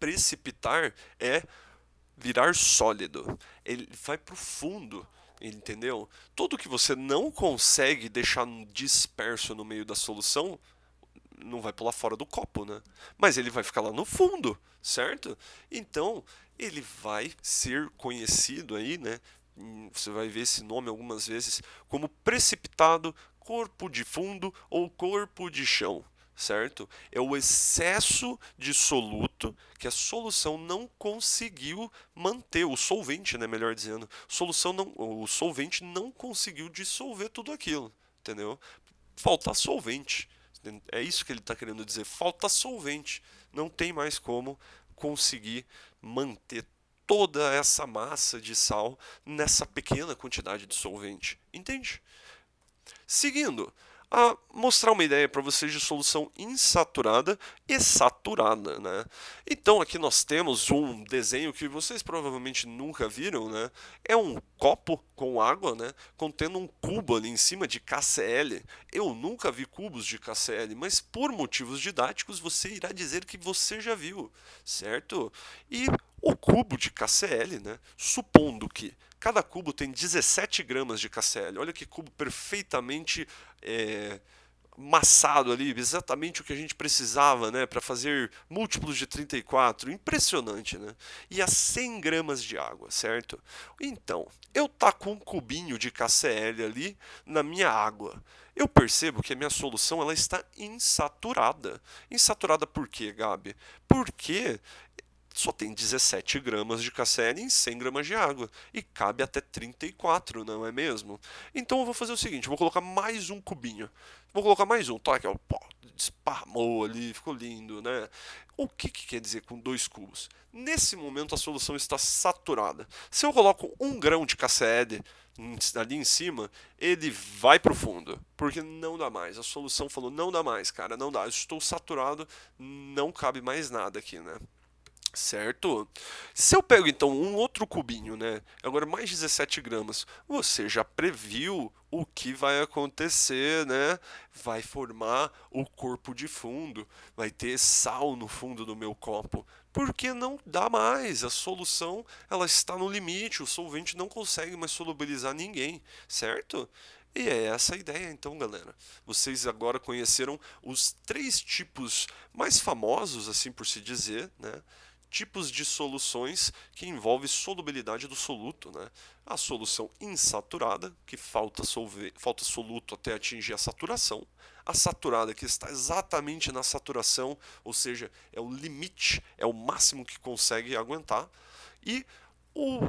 Precipitar é virar sólido. Ele vai para o fundo. Entendeu? Tudo que você não consegue deixar disperso no meio da solução, não vai pular fora do copo, né? Mas ele vai ficar lá no fundo, certo? Então, ele vai ser conhecido aí, né? Você vai ver esse nome algumas vezes como precipitado, corpo de fundo ou corpo de chão, certo? É o excesso de soluto que a solução não conseguiu manter, o solvente, né, melhor dizendo, o solvente não conseguiu dissolver tudo aquilo, entendeu? Falta solvente. É isso que ele está querendo dizer. Falta solvente. Não tem mais como conseguir manter toda essa massa de sal nessa pequena quantidade de solvente. Entende? Seguindo, a mostrar uma ideia para vocês de solução insaturada e saturada, né? Então aqui nós temos um desenho que vocês provavelmente nunca viram, né? É um copo com água, né? Contendo um cubo ali em cima de KCl. Eu nunca vi cubos de KCl, mas por motivos didáticos você irá dizer que você já viu, certo? E o cubo de KCl, né? Supondo que cada cubo tem 17 gramas de KCl. Olha que cubo perfeitamente massado ali, exatamente o que a gente precisava, né, para fazer múltiplos de 34. Impressionante, né? E a 100 gramas de água, certo? Então, eu taco um cubinho de KCl ali na minha água. Eu percebo que a minha solução ela está insaturada. Insaturada por quê, Gabi? Porque só tem 17 gramas de KCl em 100 gramas de água. E cabe até 34, não é mesmo? Então eu vou fazer o seguinte, vou colocar mais um cubinho. Vou colocar mais um, tá aqui, ó, desparramou ali, ficou lindo, né? O que quer dizer com 2 cubos? Nesse momento a solução está saturada. Se eu coloco 1 grão de KCl ali em cima, ele vai para o fundo, porque não dá mais. A solução falou, não dá mais, cara, não dá. Eu estou saturado, não cabe mais nada aqui, né? Certo? Se eu pego então um outro cubinho, né? Agora mais 17 gramas, você já previu o que vai acontecer, né? Vai formar o corpo de fundo, vai ter sal no fundo do meu copo. Porque não dá mais, a solução ela está no limite, o solvente não consegue mais solubilizar ninguém, certo? E é essa a ideia, então, galera. Vocês agora conheceram os 3 tipos mais famosos, assim por se dizer, né? Tipos de soluções que envolvem solubilidade do soluto, né? A solução insaturada, que falta soluto até atingir a saturação. A saturada, que está exatamente na saturação, ou seja, é o limite, é o máximo que consegue aguentar. E o,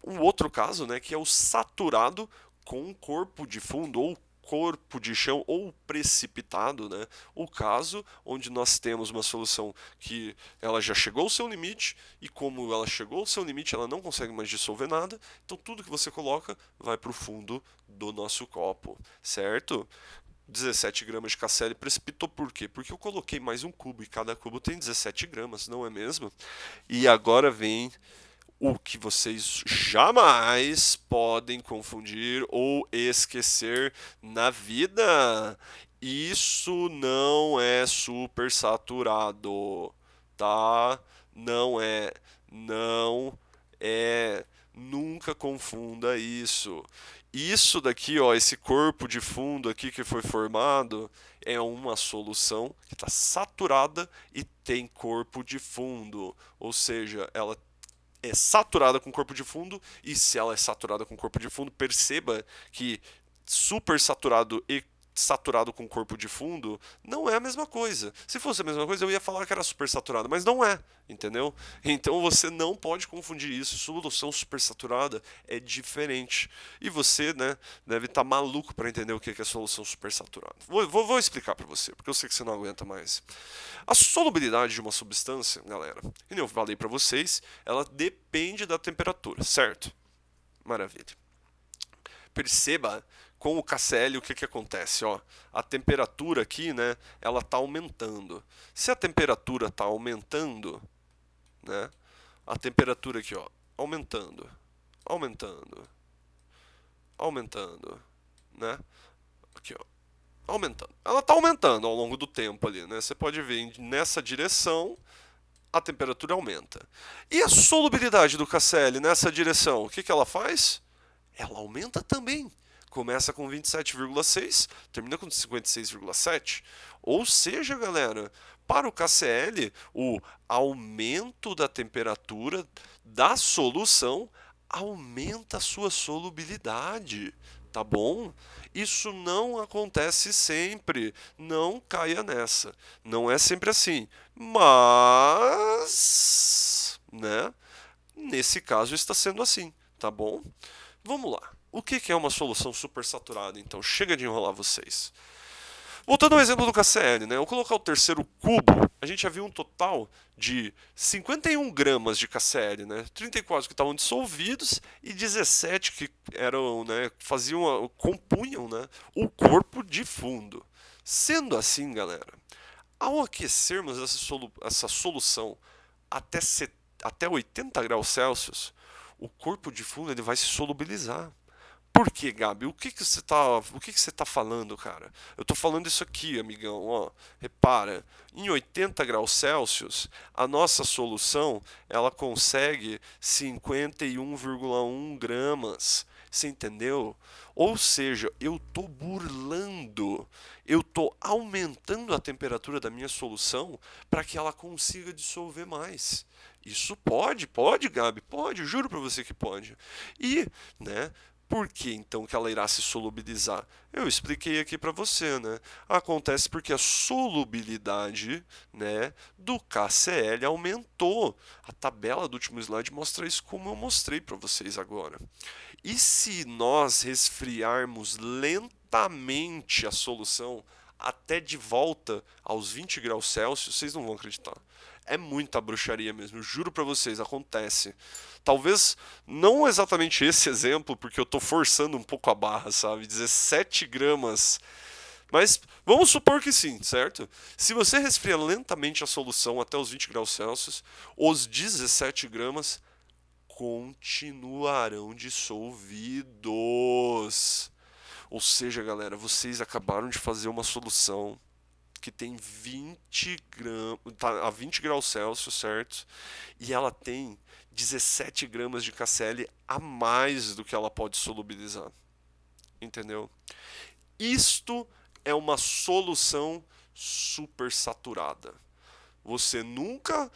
o outro caso, né, que é o saturado com corpo de fundo ou corpo de chão ou precipitado, né? O caso onde nós temos uma solução que ela já chegou ao seu limite e como ela chegou ao seu limite, ela não consegue mais dissolver nada, então tudo que você coloca vai para o fundo do nosso copo, certo? 17 gramas de KCl precipitou por quê? Porque eu coloquei mais um cubo e cada cubo tem 17 gramas, não é mesmo? E agora vem o que vocês jamais podem confundir ou esquecer na vida. Isso não é supersaturado, tá? Não é, não é. Nunca confunda isso. Isso daqui, ó, esse corpo de fundo aqui que foi formado é uma solução que está saturada e tem corpo de fundo, ou seja, ela é saturada com corpo de fundo, e se ela é saturada com corpo de fundo, perceba que super saturado e saturado com corpo de fundo não é a mesma coisa. Se fosse a mesma coisa, eu ia falar que era super saturado, mas não é, entendeu? Então você não pode confundir isso. Solução super saturada é diferente. E você, né, deve estar maluco para entender o que é solução super saturada. Vou explicar para você, porque eu sei que você não aguenta mais. A solubilidade de uma substância, galera, e eu falei para vocês, ela depende da temperatura, certo? Maravilha. Perceba com o KCl o que acontece, ó. A temperatura aqui, né, ela está aumentando. Se a temperatura está aumentando, né, a temperatura aqui, ó, aumentando, aumentando, aumentando, né, aqui, ó, aumentando. Ela está aumentando ao longo do tempo ali, né? Você pode ver nessa direção a temperatura aumenta. E a solubilidade do KCl nessa direção, o que ela faz? Ela aumenta também. Começa com 27,6, termina com 56,7. Ou seja, galera, para o KCl, o aumento da temperatura da solução aumenta a sua solubilidade, tá bom? Isso não acontece sempre, não caia nessa. Não é sempre assim, mas, né? Nesse caso está sendo assim, tá bom? Vamos lá. O que é uma solução supersaturada, então? Chega de enrolar vocês. Voltando ao exemplo do KCl, né? Eu colocar o terceiro cubo, a gente já viu um total de 51 gramas de KCl, né? 34 que estavam dissolvidos e 17 que eram, né, compunham, né, o corpo de fundo. Sendo assim, galera, ao aquecermos essa solução até, até 80 graus Celsius, o corpo de fundo ele vai se solubilizar. Por que, Gabi? O que você tá falando, cara? Eu tô falando isso aqui, amigão, ó. Repara, em 80 graus Celsius, a nossa solução, ela consegue 51,1 gramas. Você entendeu? Ou seja, eu tô burlando, eu tô aumentando a temperatura da minha solução para que ela consiga dissolver mais. Isso pode, Gabi, pode, juro para você que pode. E, né, por que então que ela irá se solubilizar? Eu expliquei aqui para você, né? Acontece porque a solubilidade, né, do KCl aumentou. A tabela do último slide mostra isso como eu mostrei para vocês agora. E se nós resfriarmos lentamente a solução até de volta aos 20 graus Celsius, vocês não vão acreditar. É muita bruxaria mesmo, eu juro pra vocês, acontece. Talvez não exatamente esse exemplo, porque eu tô forçando um pouco a barra, sabe? 17 gramas. Mas vamos supor que sim, certo? Se você resfria lentamente a solução até os 20 graus Celsius, os 17 gramas continuarão dissolvidos. Ou seja, galera, vocês acabaram de fazer uma solução que tem 20 gramas, tá a 20 graus Celsius, certo? E ela tem 17 gramas de KCl a mais do que ela pode solubilizar. Entendeu? Isto é uma solução super saturada. Você nunca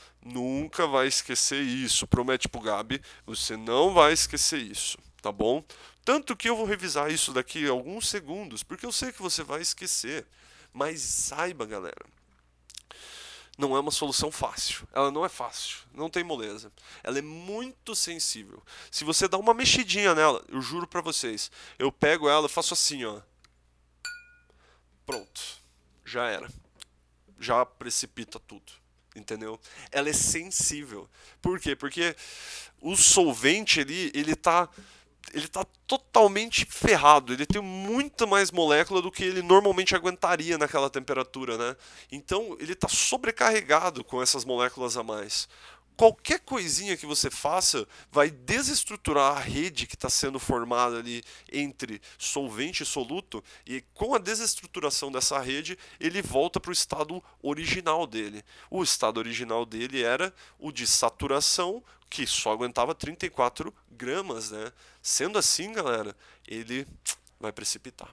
vai esquecer isso. Promete pro Gabi, você não vai esquecer isso, tá bom? Tanto que eu vou revisar isso daqui a alguns segundos, porque eu sei que você vai esquecer. Mas saiba, galera, não é uma solução fácil. Ela não é fácil, não tem moleza. Ela é muito sensível. Se você dá uma mexidinha nela, eu juro pra vocês, eu pego ela e faço assim, ó. Pronto, já era. Já precipita tudo, entendeu? Ela é sensível. Por quê? Porque o solvente ali, ele tá totalmente ferrado. Ele tem muita mais molécula do que ele normalmente aguentaria naquela temperatura, né? Então, ele está sobrecarregado com essas moléculas a mais. Qualquer coisinha que você faça vai desestruturar a rede que está sendo formada ali entre solvente e soluto, e com a desestruturação dessa rede, ele volta para o estado original dele. O estado original dele era o de saturação, que só aguentava 34 gramas, né? Sendo assim, galera, ele vai precipitar.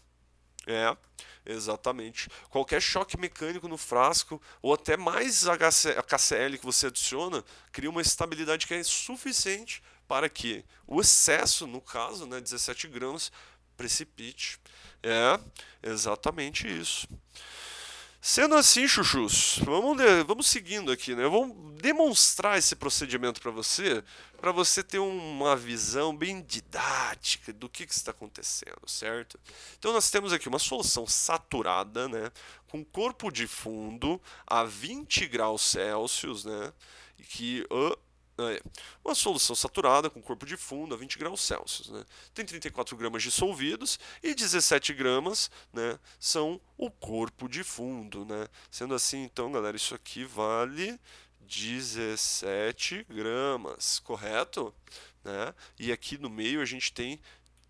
É, exatamente. Qualquer choque mecânico no frasco, ou até mais HCl que você adiciona, cria uma estabilidade que é suficiente para que o excesso, no caso, né, 17 gramas, precipite. É, exatamente isso. Sendo assim, chuchus, vamos seguindo aqui, né? Vamos demonstrar esse procedimento para você ter uma visão bem didática do que está acontecendo, certo? Então nós temos aqui uma solução saturada, né? Com corpo de fundo a 20 graus Celsius, né? Que uma solução saturada com corpo de fundo a 20 graus Celsius. Né? Tem 34 gramas dissolvidos e 17 gramas, né, são o corpo de fundo. Né? Sendo assim, então, galera, isso aqui vale 17 gramas, correto? Né? E aqui no meio a gente tem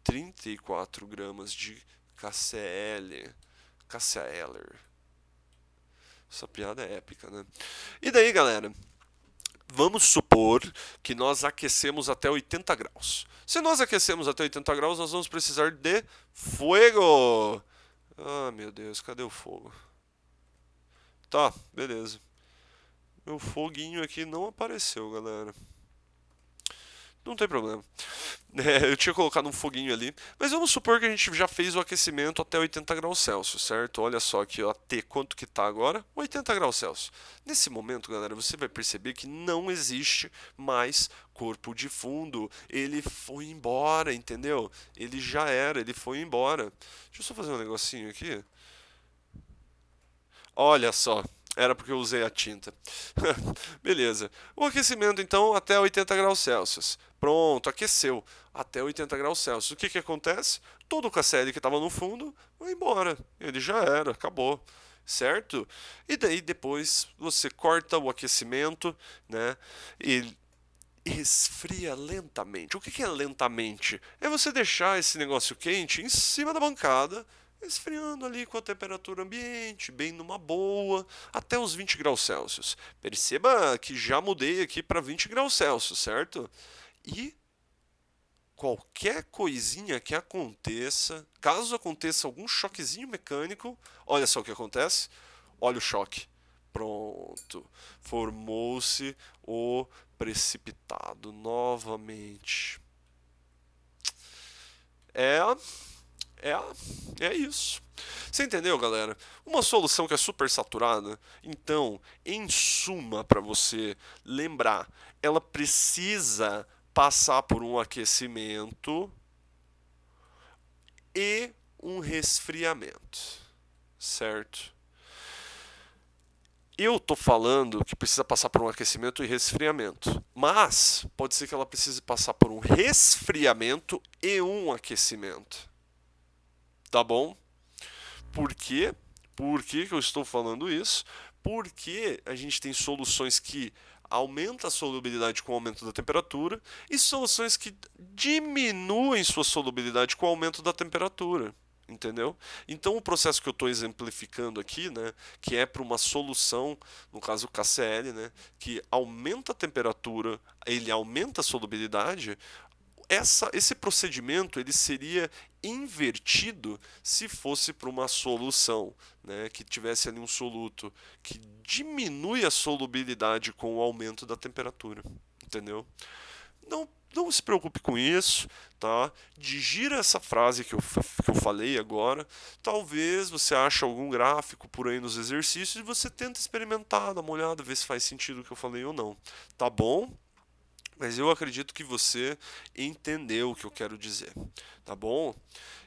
34 gramas de KCl. KCl. Essa piada é épica, né? E daí, galera? Vamos supor que nós aquecemos até 80 graus. Se nós aquecemos até 80 graus, nós vamos precisar de fogo. Ah, meu Deus, cadê o fogo? Tá, beleza. Meu foguinho aqui não apareceu, galera. Não tem problema. Eu tinha colocado um foguinho ali. Mas vamos supor que a gente já fez o aquecimento até 80 graus Celsius, certo? Olha só aqui, ó, T, quanto que tá agora? 80 graus Celsius. Nesse momento, galera, você vai perceber que não existe mais corpo de fundo. Ele foi embora, entendeu? Ele já era, ele foi embora. Deixa eu só fazer um negocinho aqui. Olha só, era porque eu usei a tinta. Beleza. O aquecimento, então, até 80 graus Celsius. Pronto, aqueceu até 80 graus Celsius. O que acontece? Todo o KCl que estava no fundo vai embora. Ele já era, acabou. Certo? E daí depois você corta o aquecimento, né? E esfria lentamente. O que é lentamente? É você deixar esse negócio quente em cima da bancada, esfriando ali com a temperatura ambiente, bem numa boa, até os 20 graus Celsius. Perceba que já mudei aqui para 20 graus Celsius, certo? E qualquer coisinha que aconteça, caso aconteça algum choquezinho mecânico, olha só o que acontece. Olha o choque. Pronto. Formou-se o precipitado novamente. É, é, é isso. Você entendeu, galera? Uma solução que é super saturada, então, em suma, para você lembrar, ela precisa passar por um aquecimento e um resfriamento, certo? Eu tô falando que precisa passar por um aquecimento e resfriamento, mas pode ser que ela precise passar por um resfriamento e um aquecimento, tá bom? Por quê? Por que que eu estou falando isso? Porque a gente tem soluções que aumentam a solubilidade com o aumento da temperatura e soluções que diminuem sua solubilidade com o aumento da temperatura. Entendeu? Então o processo que eu estou exemplificando aqui, né, que é para uma solução, no caso o KCl, né, que aumenta a temperatura, ele aumenta a solubilidade, esse procedimento ele seria invertido se fosse para uma solução, né, que tivesse ali um soluto que diminui a solubilidade com o aumento da temperatura, entendeu? Não se preocupe com isso, tá? Digira essa frase que eu falei agora. Talvez você ache algum gráfico por aí nos exercícios e você tenta experimentar, dar uma olhada, ver se faz sentido o que eu falei ou não. Tá bom? Mas eu acredito que você entendeu o que eu quero dizer, tá bom?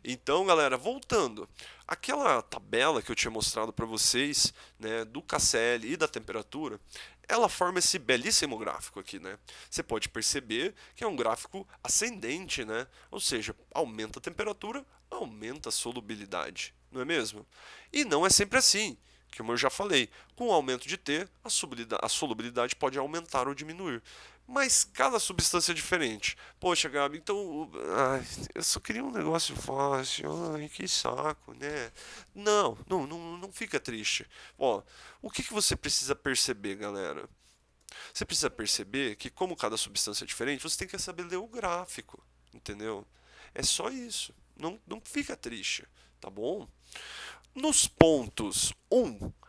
Então, galera, voltando, aquela tabela que eu tinha mostrado para vocês, né, do KCl e da temperatura, ela forma esse belíssimo gráfico aqui, né? Você pode perceber que é um gráfico ascendente, né? Ou seja, aumenta a temperatura, aumenta a solubilidade, não é mesmo? E não é sempre assim, como eu já falei, com o aumento de T, a solubilidade pode aumentar ou diminuir. Mas cada substância é diferente. Poxa, Gabi, então. Ai, eu só queria um negócio fácil. Ai, que saco, né? Não fica triste. Ó, o que você precisa perceber, galera? Você precisa perceber que, como cada substância é diferente, você tem que saber ler o gráfico. Entendeu? É só isso. Não fica triste, tá bom? Nos pontos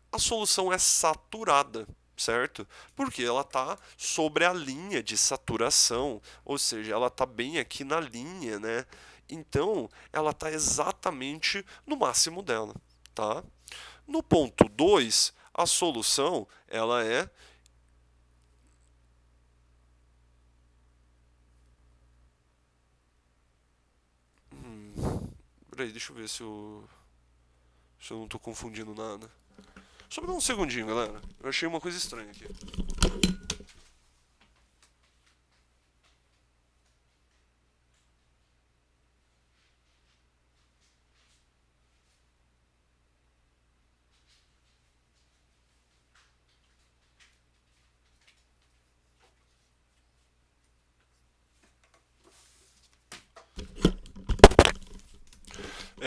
a solução é saturada, certo? Porque ela está sobre a linha de saturação, ou seja, ela está bem aqui na linha, né? Então, ela está exatamente no máximo dela, tá? No ponto 2, a solução, ela é... Peraí, deixa eu ver se eu não estou confundindo nada. Só me dá um segundinho, galera. Eu achei uma coisa estranha aqui.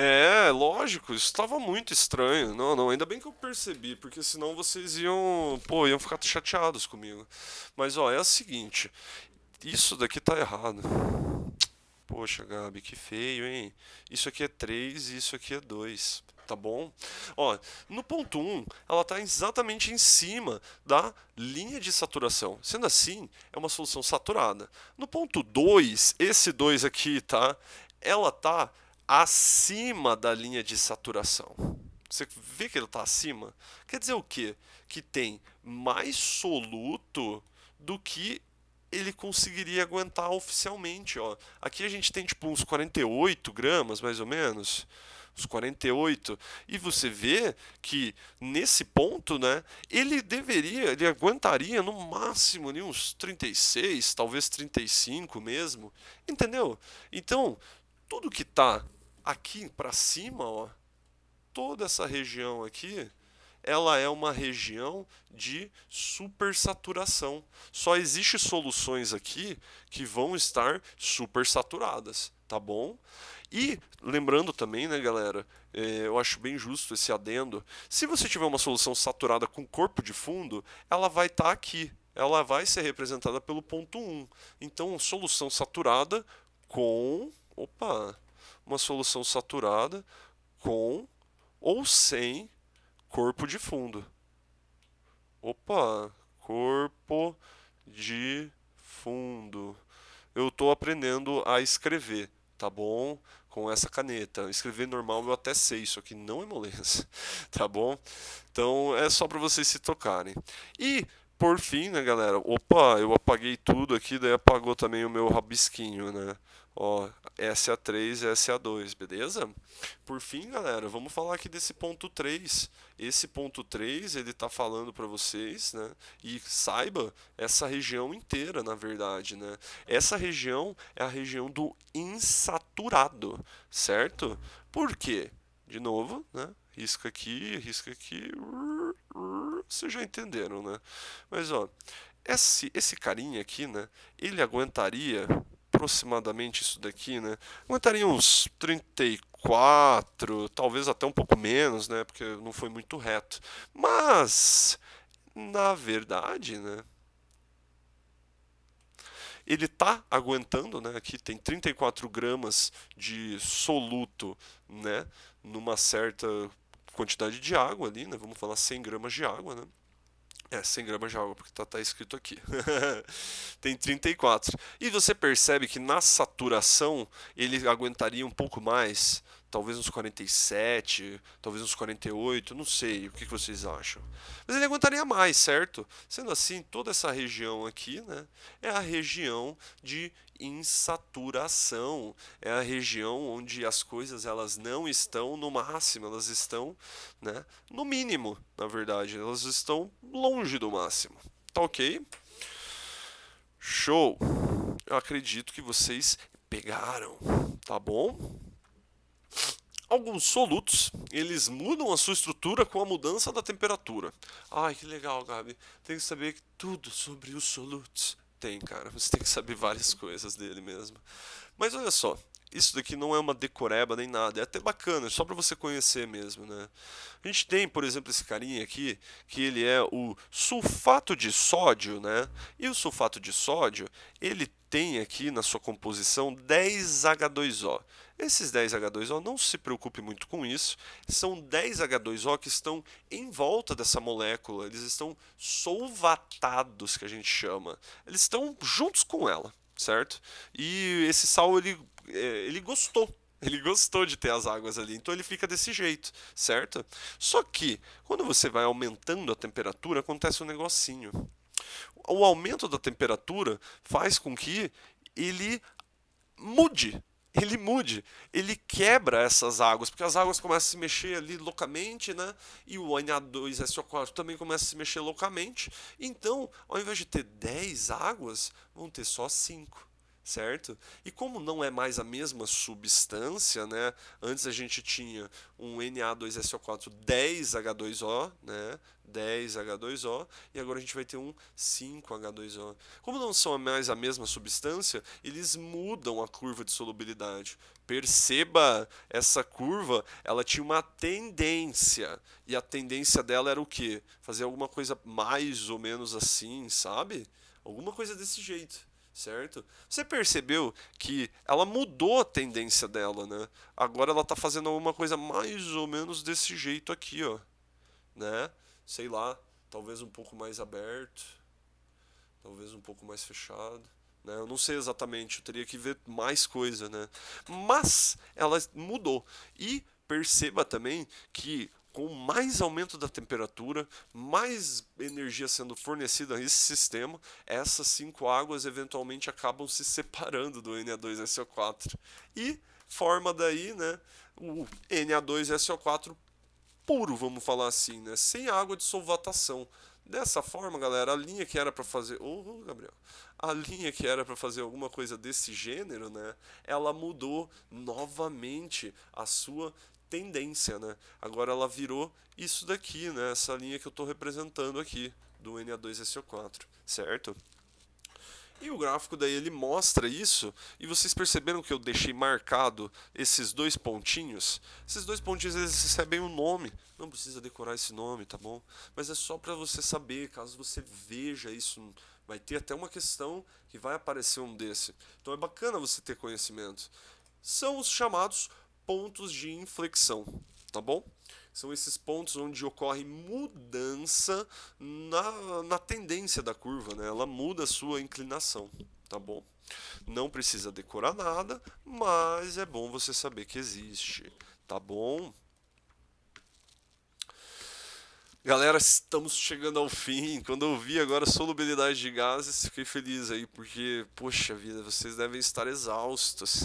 É, lógico, isso estava muito estranho. Não, ainda bem que eu percebi, porque senão vocês iam, pô, iam ficar chateados comigo. Mas ó, é o seguinte, isso daqui tá errado. Poxa, Gabi, que feio, hein? Isso aqui é 3 e isso aqui é 2, tá bom? Ó, no ponto ela está exatamente em cima da linha de saturação. Sendo assim, é uma solução saturada. No ponto 2, esse 2 aqui, tá? Ela tá acima da linha de saturação. Você vê que ele está acima? Quer dizer o quê? Que tem mais soluto do que ele conseguiria aguentar oficialmente, ó. Aqui a gente tem tipo uns 48 gramas, mais ou menos. Uns 48. E você vê que nesse ponto, né, ele aguentaria no máximo ali uns 36, talvez 35 mesmo. Entendeu? Então, tudo que tá aqui para cima, ó, toda essa região aqui, ela é uma região de supersaturação. Só existe soluções aqui que vão estar supersaturadas, tá bom? E lembrando também, né, galera, eu acho bem justo esse adendo. Se você tiver uma solução saturada com corpo de fundo, ela vai estar aqui. Ela vai ser representada pelo ponto 1. Então, solução saturada com, uma solução saturada com ou sem corpo de fundo. Corpo de fundo. Eu estou aprendendo a escrever, tá bom? Com essa caneta. Escrever normal eu até sei, isso aqui não é moleza, tá bom? Então é só para vocês se tocarem. E por fim, né, galera? Opa, eu apaguei tudo aqui, daí apagou também o meu rabisquinho, né? Ó, SA3, SA2, beleza? Por fim, galera, vamos falar aqui desse ponto 3. Esse ponto 3, ele tá falando para vocês, né? E saiba essa região inteira, na verdade, né? Essa região é a região do insaturado, certo? Por quê? De novo, né? Risca aqui. Vocês já entenderam, né? Mas, ó, esse carinha aqui, né? Ele aguentaria aproximadamente isso daqui, né? Aguentaria uns 34, talvez até um pouco menos, né? Porque não foi muito reto. Mas, na verdade, né? Ele tá aguentando, né? Aqui tem 34 gramas de soluto, né? Numa certa quantidade de água ali, né? Vamos falar 100 gramas de água, né? 100 gramas de água, porque tá escrito aqui. Tem 34. E você percebe que na saturação ele aguentaria um pouco mais, talvez uns 47, talvez uns 48, não sei, o que vocês acham? Mas ele aguentaria mais, certo? Sendo assim, toda essa região aqui, né, é a região de insaturação, é a região onde as coisas elas não estão no máximo, elas estão, né, no mínimo, na verdade, elas estão longe do máximo. Tá ok? Show! Eu acredito que vocês pegaram, tá bom? Alguns solutos, eles mudam a sua estrutura com a mudança da temperatura. Ai, que legal, Gabi. Tem que saber tudo sobre os solutos. Tem, cara. Você tem que saber várias coisas dele mesmo. Mas olha só, isso daqui não é uma decoreba nem nada. É até bacana, é só para você conhecer mesmo, né? A gente tem, por exemplo, esse carinha aqui, que ele é o sulfato de sódio, né? E o sulfato de sódio, ele tem aqui na sua composição 10H2O. Esses 10H2O, não se preocupe muito com isso, são 10H2O que estão em volta dessa molécula, eles estão solvatados, que a gente chama. Eles estão juntos com ela, certo? E esse sal, ele gostou. Ele gostou de ter as águas ali, então ele fica desse jeito, certo? Só que, quando você vai aumentando a temperatura, acontece um negocinho. O aumento da temperatura faz com que ele mude. Ele mude, ele quebra essas águas, porque as águas começam a se mexer ali loucamente, né? E o Na2SO4 também começa a se mexer loucamente. Então, ao invés de ter 10 águas, vão ter só 5, certo? E como não é mais a mesma substância, né? Antes a gente tinha um Na2SO4 10H2O, né? 10H2O, e agora a gente vai ter um 5H2O. Como não são mais a mesma substância, eles mudam a curva de solubilidade. Perceba, essa curva, ela tinha uma tendência, e a tendência dela era o quê? Fazer alguma coisa mais ou menos assim, sabe? Alguma coisa desse jeito, certo? Você percebeu que ela mudou a tendência dela, né? Agora ela está fazendo alguma coisa mais ou menos desse jeito aqui, ó, né? Sei lá, talvez um pouco mais aberto, talvez um pouco mais fechado, né? Eu não sei exatamente, eu teria que ver mais coisa, né? Mas ela mudou. E perceba também que com mais aumento da temperatura, mais energia sendo fornecida a esse sistema, essas 5 águas eventualmente acabam se separando do Na2SO4 e forma daí, né, o Na2SO4 puro, vamos falar assim, né? Sem água de solvatação. Dessa forma, galera, a linha que era para fazer, Gabriel, a linha que era para fazer alguma coisa desse gênero, né? Ela mudou novamente a sua tendência, né? Agora ela virou isso daqui, né? Essa linha que eu estou representando aqui do Na2SO4, certo? E o gráfico daí ele mostra isso, e vocês perceberam que eu deixei marcado esses dois pontinhos? Esses dois pontinhos eles recebem um nome, não precisa decorar esse nome, tá bom? Mas é só para você saber, caso você veja isso, vai ter até uma questão que vai aparecer um desse. Então é bacana você ter conhecimento. São os chamados pontos de inflexão, tá bom? São esses pontos onde ocorre mudança na tendência da curva, né? Ela muda a sua inclinação, tá bom? Não precisa decorar nada, mas é bom você saber que existe, tá bom? Galera, estamos chegando ao fim. Quando eu vi agora a solubilidade de gases, fiquei feliz aí, porque, poxa vida, vocês devem estar exaustos.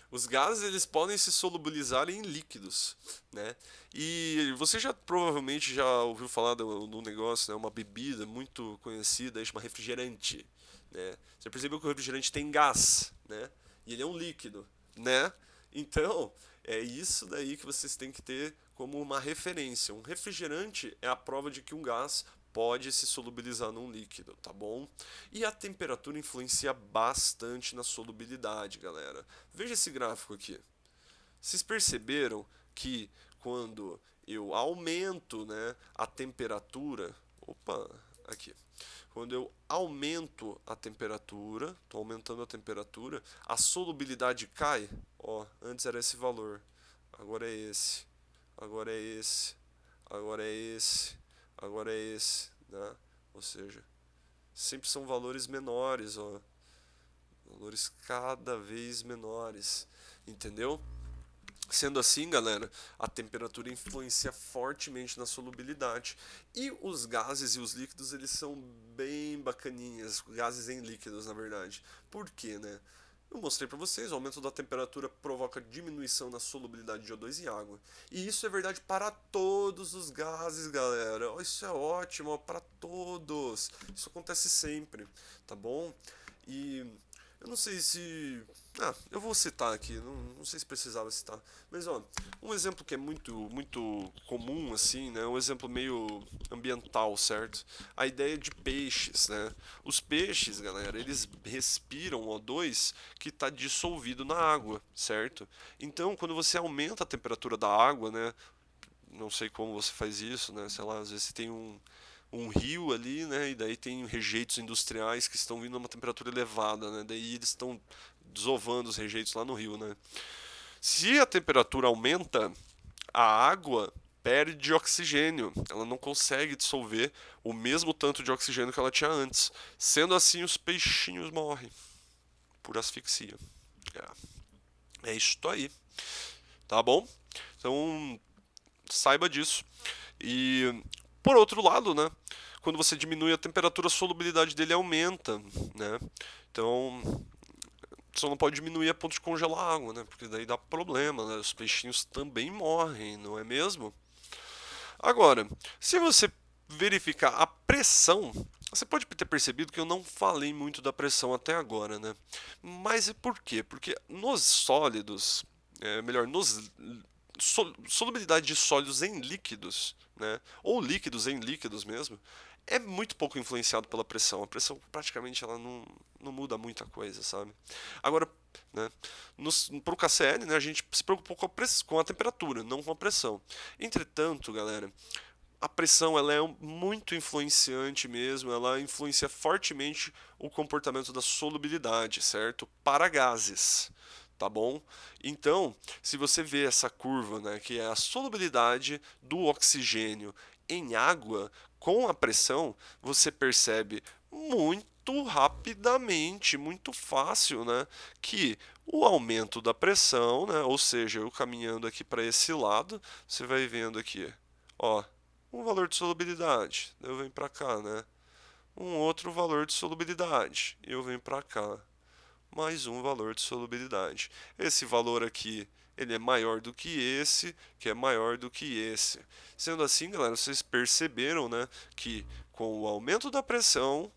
Os gases, eles podem se solubilizar em líquidos, né? E você já provavelmente já ouviu falar do negócio, né? Uma bebida muito conhecida, chama refrigerante, né? Você percebeu que o refrigerante tem gás, né? E ele é um líquido, né? Então, é isso daí que vocês têm que ter como uma referência. Um refrigerante é a prova de que um gás pode se solubilizar num líquido, tá bom? E a temperatura influencia bastante na solubilidade, galera. Veja esse gráfico aqui. Vocês perceberam que quando eu aumento, né, a temperatura, opa, aqui. Quando eu aumento a temperatura, estou aumentando a temperatura, a solubilidade cai. Ó, antes era esse valor, agora é esse, agora é esse, agora é esse, agora é esse, né? Ou seja, sempre são valores menores, ó, valores cada vez menores, entendeu? Sendo assim, galera, a temperatura influencia fortemente na solubilidade. E os gases e os líquidos, eles são bem bacaninhas, gases em líquidos, na verdade. Por quê, né? Eu mostrei para vocês, o aumento da temperatura provoca diminuição na solubilidade de O2 em água. E isso é verdade para todos os gases, galera. Isso é ótimo, para todos. Isso acontece sempre, tá bom? E eu não sei se. Ah, eu vou citar aqui, não sei se precisava citar. Mas ó, um exemplo que é muito comum, assim, né? Um exemplo meio ambiental, certo? A ideia de peixes, né? Os peixes, galera, eles respiram O2 que está dissolvido na água, certo? Então, quando você aumenta a temperatura da água, né? Não sei como você faz isso, né? Sei lá, às vezes você tem um rio ali, né? E daí tem rejeitos industriais que estão vindo a uma temperatura elevada, né? Daí eles estão desovando os rejeitos lá no rio, né? Se a temperatura aumenta, a água perde oxigênio, ela não consegue dissolver o mesmo tanto de oxigênio que ela tinha antes. Sendo assim, os peixinhos morrem por asfixia. É isso aí, tá bom? Então, saiba disso. E por outro lado, né, quando você diminui a temperatura, a solubilidade dele aumenta, né? Então, só não pode diminuir a ponto de congelar a água, né? Porque daí dá problema, né? Os peixinhos também morrem, não é mesmo? Agora, se você verificar a pressão, você pode ter percebido que eu não falei muito da pressão até agora, né? Mas por quê? Porque nos sólidos, melhor, nos solubilidade de sólidos em líquidos, né, ou líquidos em líquidos mesmo, é muito pouco influenciado pela pressão. A pressão praticamente ela não muda muita coisa, sabe? Agora, né, para o KCl, né, a gente se preocupou com a temperatura, não com a pressão. Entretanto, galera, a pressão ela é muito influenciante mesmo, ela influencia fortemente o comportamento da solubilidade, certo? Para gases, tá bom? Então, se você vê essa curva, né, que é a solubilidade do oxigênio em água com a pressão, você percebe muito rapidamente, muito fácil, né, que o aumento da pressão, né, ou seja, eu caminhando aqui para esse lado, você vai vendo aqui, ó, um valor de solubilidade, eu venho para cá, né? Um outro valor de solubilidade, eu venho para cá, mais um valor de solubilidade. Esse valor aqui, ele é maior do que esse, que é maior do que esse. Sendo assim, galera, vocês perceberam, né, que com o aumento da pressão,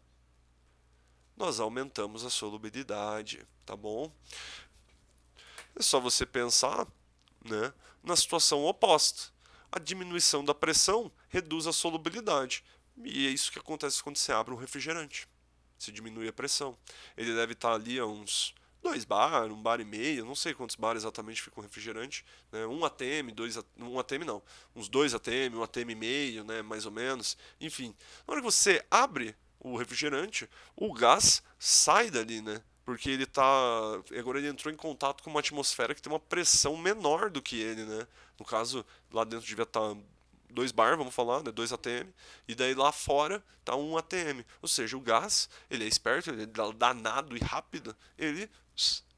nós aumentamos a solubilidade, tá bom? É só você pensar, né, na situação oposta. A diminuição da pressão reduz a solubilidade. E é isso que acontece quando você abre um refrigerante. Você diminui a pressão. Ele deve estar ali a uns 2 bar, 1 bar e meio, não sei quantos bar exatamente fica um refrigerante, né? 1 atm, 2 1 atm não, uns 2 atm, 1 atm e meio, né, mais ou menos. Enfim, na hora que você abre o refrigerante, o gás sai dali, né? Porque ele tá. Agora ele entrou em contato com uma atmosfera que tem uma pressão menor do que ele, né? No caso, lá dentro devia estar 2 bar, vamos falar, né? 2 atm, e daí lá fora tá 1 atm. Ou seja, o gás, ele é esperto, ele é danado e rápido, ele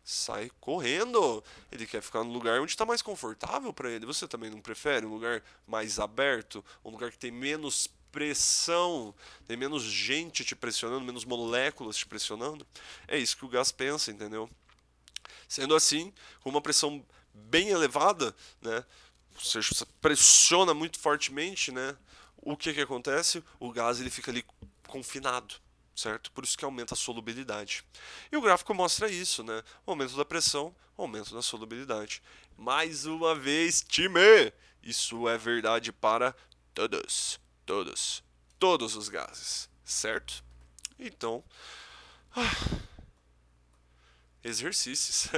sai correndo, ele Ele quer ficar no lugar onde está mais confortável para ele. Você também não prefere um lugar mais aberto, um lugar que tem menos pressão, tem menos gente te pressionando, menos moléculas te pressionando? É isso que o gás pensa, entendeu? Sendo assim, com uma pressão bem elevada, né, você pressiona muito fortemente, né, o que que acontece? O gás ele fica ali confinado, certo? Por isso que aumenta a solubilidade. E o gráfico mostra isso, né? O aumento da pressão, o aumento da solubilidade. Mais uma vez, time! Isso é verdade para todos, todos os gases, certo? Então, exercícios.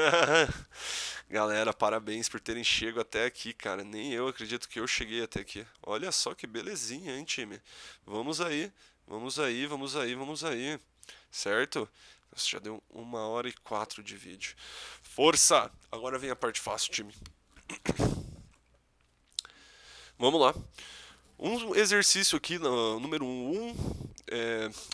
Galera, parabéns por terem chegado até aqui, cara. Nem eu acredito que eu cheguei até aqui. Olha só que belezinha, hein, time? Vamos aí, vamos aí, vamos aí, vamos aí. Certo? Nossa, já deu 1h04 de vídeo. Força! Agora vem a parte fácil, time. Vamos lá. Um exercício aqui no número 1,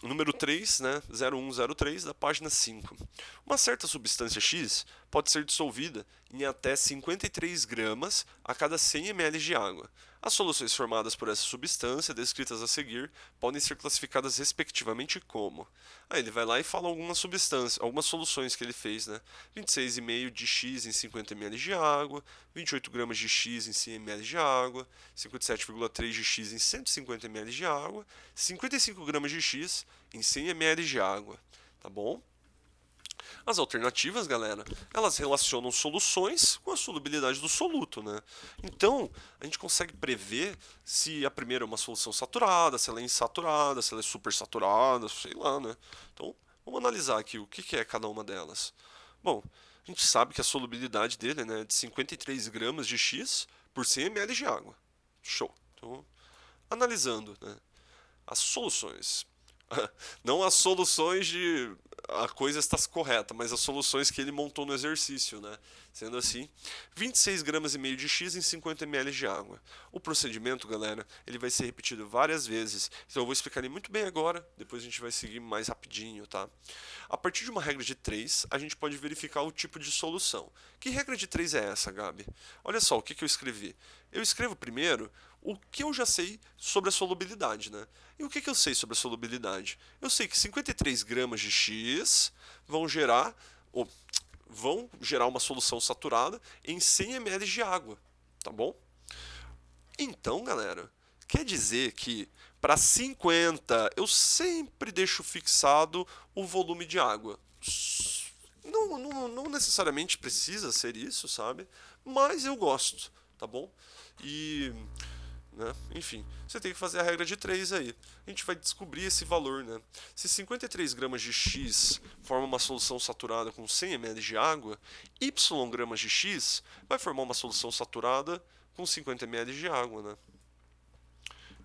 número 3, né, 0103 da página 5. Uma certa substância X pode ser dissolvida em até 53 gramas a cada 100 ml de água. As soluções formadas por essa substância, descritas a seguir, podem ser classificadas respectivamente como. Aí ele vai lá e fala algumas substâncias, algumas soluções que ele fez, né? 26,5 de X em 50 ml de água, 28 gramas de X em 100 ml de água, 57,3 de X em 150 ml de água, 55 gramas de X em 100 ml de água, tá bom? As alternativas, galera, elas relacionam soluções com a solubilidade do soluto, né? Então, a gente consegue prever se a primeira é uma solução saturada, se ela é insaturada, se ela é supersaturada, sei lá, né? Então, vamos analisar aqui o que é cada uma delas. Bom, a gente sabe que a solubilidade dele, né, é de 53 gramas de X por 100 ml de água. Show. Então, analisando, né, as soluções. Não as soluções de a coisa está correta, mas as soluções que ele montou no exercício, né? Sendo assim, 26 gramas e meio de X em 50 ml de água. O procedimento, galera, ele vai ser repetido várias vezes. Então eu vou explicar ele muito bem agora, depois a gente vai seguir mais rapidinho, tá? A partir de uma regra de 3, a gente pode verificar o tipo de solução. Que regra de 3 é essa, Gabi? Olha só, o que eu escrevi? Eu escrevo primeiro o que eu já sei sobre a solubilidade, né? E o que eu sei sobre a solubilidade? Eu sei que 53 gramas de X vão gerar uma solução saturada em 100 ml de água, tá bom? Então, galera, quer dizer que para 50 eu sempre deixo fixado o volume de água. Não necessariamente precisa ser isso, sabe? Mas eu gosto, tá bom? E né? Enfim, você tem que fazer a regra de 3 aí. A gente vai descobrir esse valor, né? Se 53 gramas de X forma uma solução saturada com 100 ml de água, Y gramas de X vai formar uma solução saturada com 50 ml de água, né?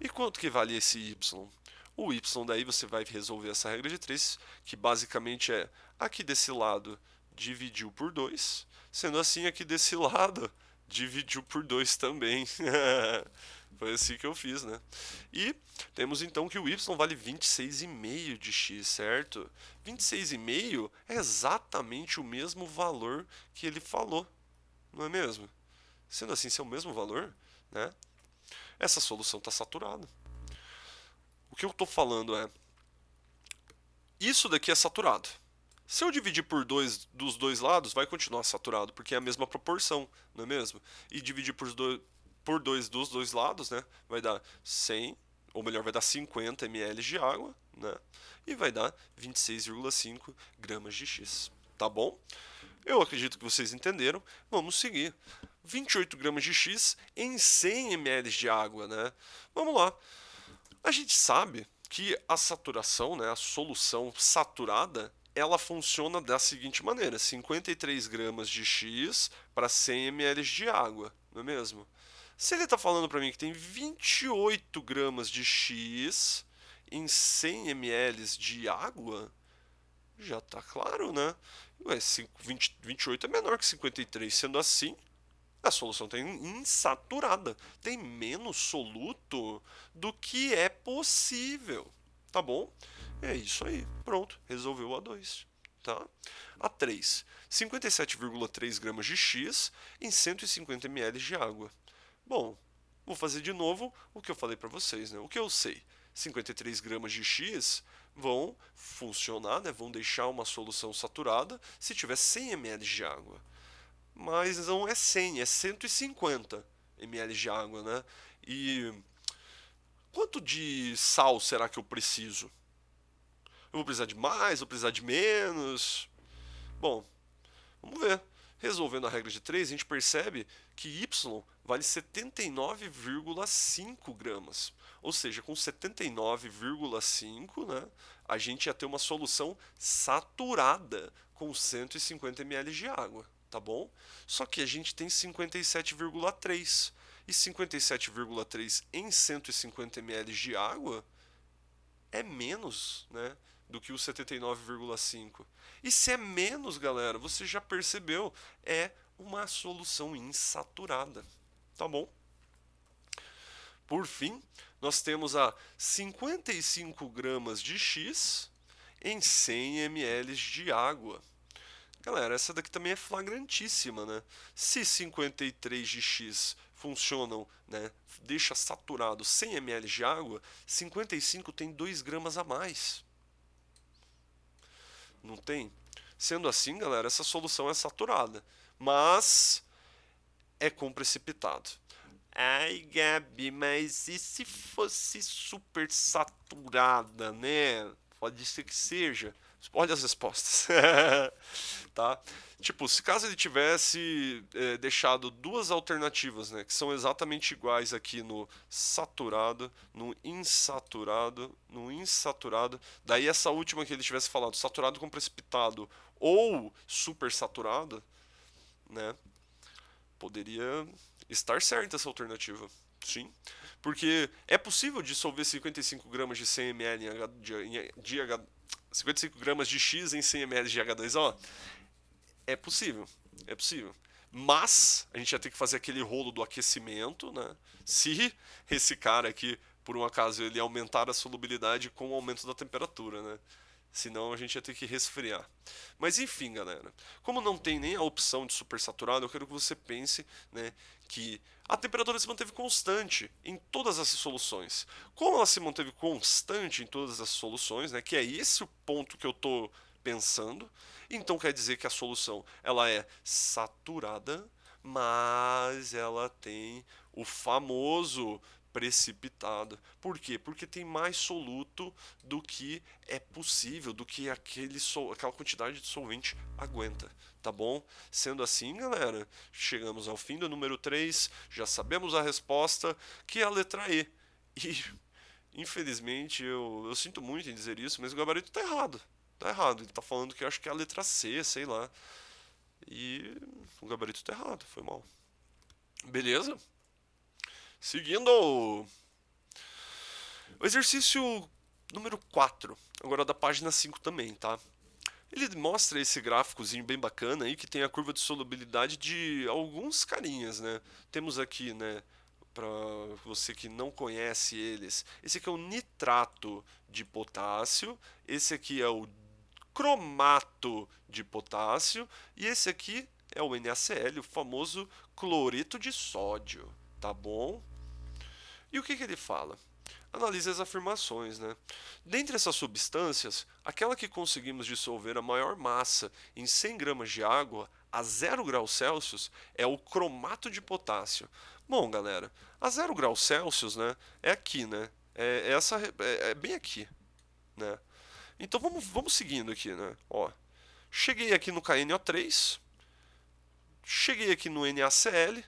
E quanto que vale esse Y? O Y daí você vai resolver essa regra de 3, que basicamente é aqui desse lado dividiu por 2, sendo assim aqui desse lado dividiu por 2 também. Foi assim que eu fiz, né? E temos então que o y vale 26,5 de x, certo? 26,5 é exatamente o mesmo valor que ele falou, não é mesmo? Sendo assim, se é o mesmo valor, né? Essa solução está saturada. O que eu estou falando é, isso daqui é saturado. Se eu dividir por 2 dos dois lados, vai continuar saturado, porque é a mesma proporção, não é mesmo? E dividir por 2 dos dois lados, né, vai dar 100, ou melhor, vai dar 50 ml de água, né, e vai dar 26,5 gramas de X, tá bom? Eu acredito que vocês entenderam, vamos seguir. 28 gramas de X em 100 ml de água, né? Vamos lá. A gente sabe que a saturação, né, a solução saturada, ela funciona da seguinte maneira: 53 gramas de X para 100 ml de água, não é mesmo? Se ele está falando para mim que tem 28 gramas de X em 100 ml de água, já está claro, né? Ué, 28 é menor que 53, sendo assim, a solução está insaturada, tem menos soluto do que é possível, tá bom? É isso aí, pronto, resolveu o A2. tá? A 3, 57,3 gramas de X em 150 ml de água. Bom, vou fazer de novo o que eu falei para vocês, né? O que eu sei, 53 gramas de X vão funcionar, né? Vão deixar uma solução saturada se tiver 100 ml de água. Mas não é 100, é 150 ml de água, né? E quanto de sal será que eu preciso? Eu vou precisar de mais, vou precisar de menos? Bom, vamos ver. Resolvendo a regra de 3, a gente percebe que Y vale 79,5 gramas. Ou seja, com 79,5, né, a gente ia ter uma solução saturada com 150 ml de água, tá bom? Só que a gente tem 57,3. E 57,3 em 150 ml de água é menos, né, do que o 79,5. E se é menos, galera, você já percebeu, é uma solução insaturada, tá bom? Por fim, nós temos a 55 gramas de X em 100 ml de água. Galera, essa daqui também é flagrantíssima, né? Se 53 de X funcionam, né, deixa saturado 100 ml de água, 55 tem 2 gramas a mais. Não tem? Sendo assim, galera, essa solução é saturada, mas é com precipitado. Ai, Gabi, mas e se fosse super saturada, né? Pode ser que seja. Olha as respostas. Tá? Tipo, se caso ele tivesse deixado duas alternativas, né, que são exatamente iguais aqui no saturado, no insaturado, daí essa última que ele tivesse falado, saturado com precipitado ou super saturado, né, poderia estar certa essa alternativa. Sim, porque é possível dissolver 55 gramas de 100 ml de 55 gramas de X em 100 ml de H2O? É possível, é possível. Mas a gente ia ter que fazer aquele rolo do aquecimento, né? Se esse cara aqui, por um acaso, ele aumentar a solubilidade com o aumento da temperatura, né? Senão a gente ia ter que resfriar. Mas enfim, galera. Como não tem nem a opção de supersaturado, eu quero que você pense, né, que a temperatura se manteve constante em todas essas soluções. Como ela se manteve constante em todas as soluções, né, que é esse o ponto que eu estou pensando, então quer dizer que a solução ela é saturada, mas ela tem o famoso precipitado. Por quê? Porque tem mais soluto do que é possível, do que aquela quantidade de solvente aguenta, tá bom? Sendo assim, galera, chegamos ao fim do número 3, já sabemos a resposta, que é a letra E. E, infelizmente, eu sinto muito em dizer isso, mas o gabarito tá errado. Tá errado, ele tá falando que eu acho que é a letra C, sei lá. E o gabarito tá errado, foi mal. Beleza? Seguindo o exercício número 4, agora da página 5 também, tá? Ele mostra esse gráficozinho bem bacana aí que tem a curva de solubilidade de alguns carinhas, né? Temos aqui, né, para você que não conhece eles, esse aqui é o nitrato de potássio, esse aqui é o cromato de potássio e esse aqui é o NaCl, o famoso cloreto de sódio, tá bom? E o que ele fala? Analise as afirmações, né? Dentre essas substâncias, aquela que conseguimos dissolver a maior massa em 100 gramas de água a 0 graus Celsius é o cromato de potássio. Bom, galera, a 0 graus Celsius, né, é aqui, né? É bem aqui, né? Então vamos seguindo aqui, né? Ó, cheguei aqui no KNO3, cheguei aqui no NaCl,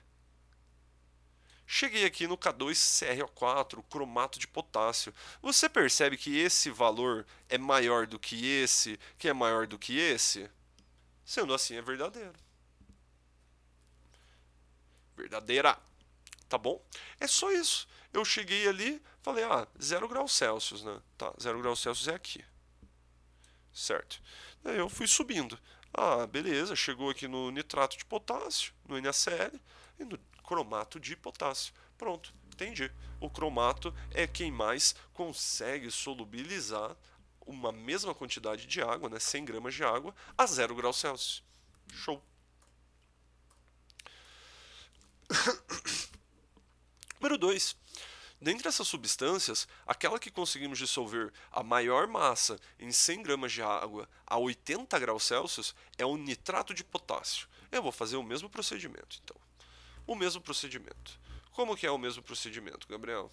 cheguei aqui no K2CrO4, cromato de potássio. Você percebe que esse valor é maior do que esse, que é maior do que esse? Sendo assim, é verdadeiro. Verdadeira. Tá bom? É só isso. Eu cheguei ali, falei, 0 graus Celsius, né? Tá, 0 graus Celsius é aqui. Certo. Daí eu fui subindo. Beleza, chegou aqui no nitrato de potássio, no NaCl e no cromato de potássio. Pronto, entendi. O cromato é quem mais consegue solubilizar uma mesma quantidade de água, né, 100 gramas de água, a 0 graus Celsius. Show! Número 2. Dentre essas substâncias, aquela que conseguimos dissolver a maior massa em 100 gramas de água a 80 graus Celsius é o nitrato de potássio. Eu vou fazer o mesmo procedimento, então. O mesmo procedimento. Como que é o mesmo procedimento, Gabriel?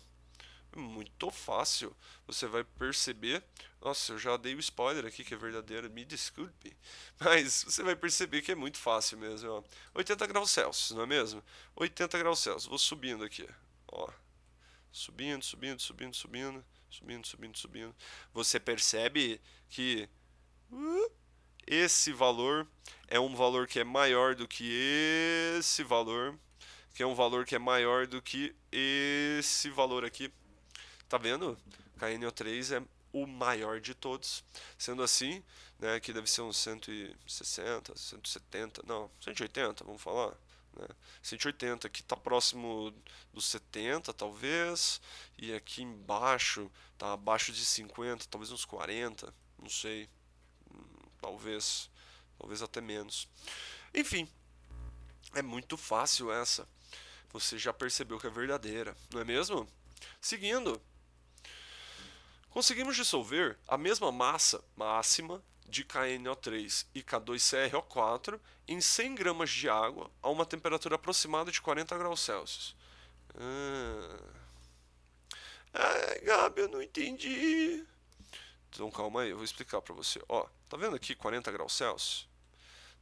Muito fácil. Você vai perceber... Nossa, eu já dei o spoiler aqui que é verdadeiro, me desculpe. Mas você vai perceber que é muito fácil mesmo. Ó. 80 graus Celsius, não é mesmo? 80 graus Celsius. Vou subindo aqui. Ó. Subindo, subindo, subindo, subindo. Subindo, subindo, subindo. Você percebe que esse valor é um valor que é maior do que esse valor. Que é um valor que é maior do que esse valor aqui. Tá vendo? KNO3 é o maior de todos. Sendo assim, né, que deve ser uns 160, 170, não, 180, vamos falar. Né? 180, aqui está próximo dos 70, talvez. E aqui embaixo, tá abaixo de 50, talvez uns 40, não sei. Talvez até menos. Enfim, é muito fácil essa. Você já percebeu que é verdadeira, não é mesmo? Seguindo, conseguimos dissolver a mesma massa máxima de KNO3 e K2CrO4 em 100 gramas de água a uma temperatura aproximada de 40 graus Celsius. Gabi, eu não entendi. Então calma aí, eu vou explicar para você. Ó, tá vendo aqui 40 graus Celsius?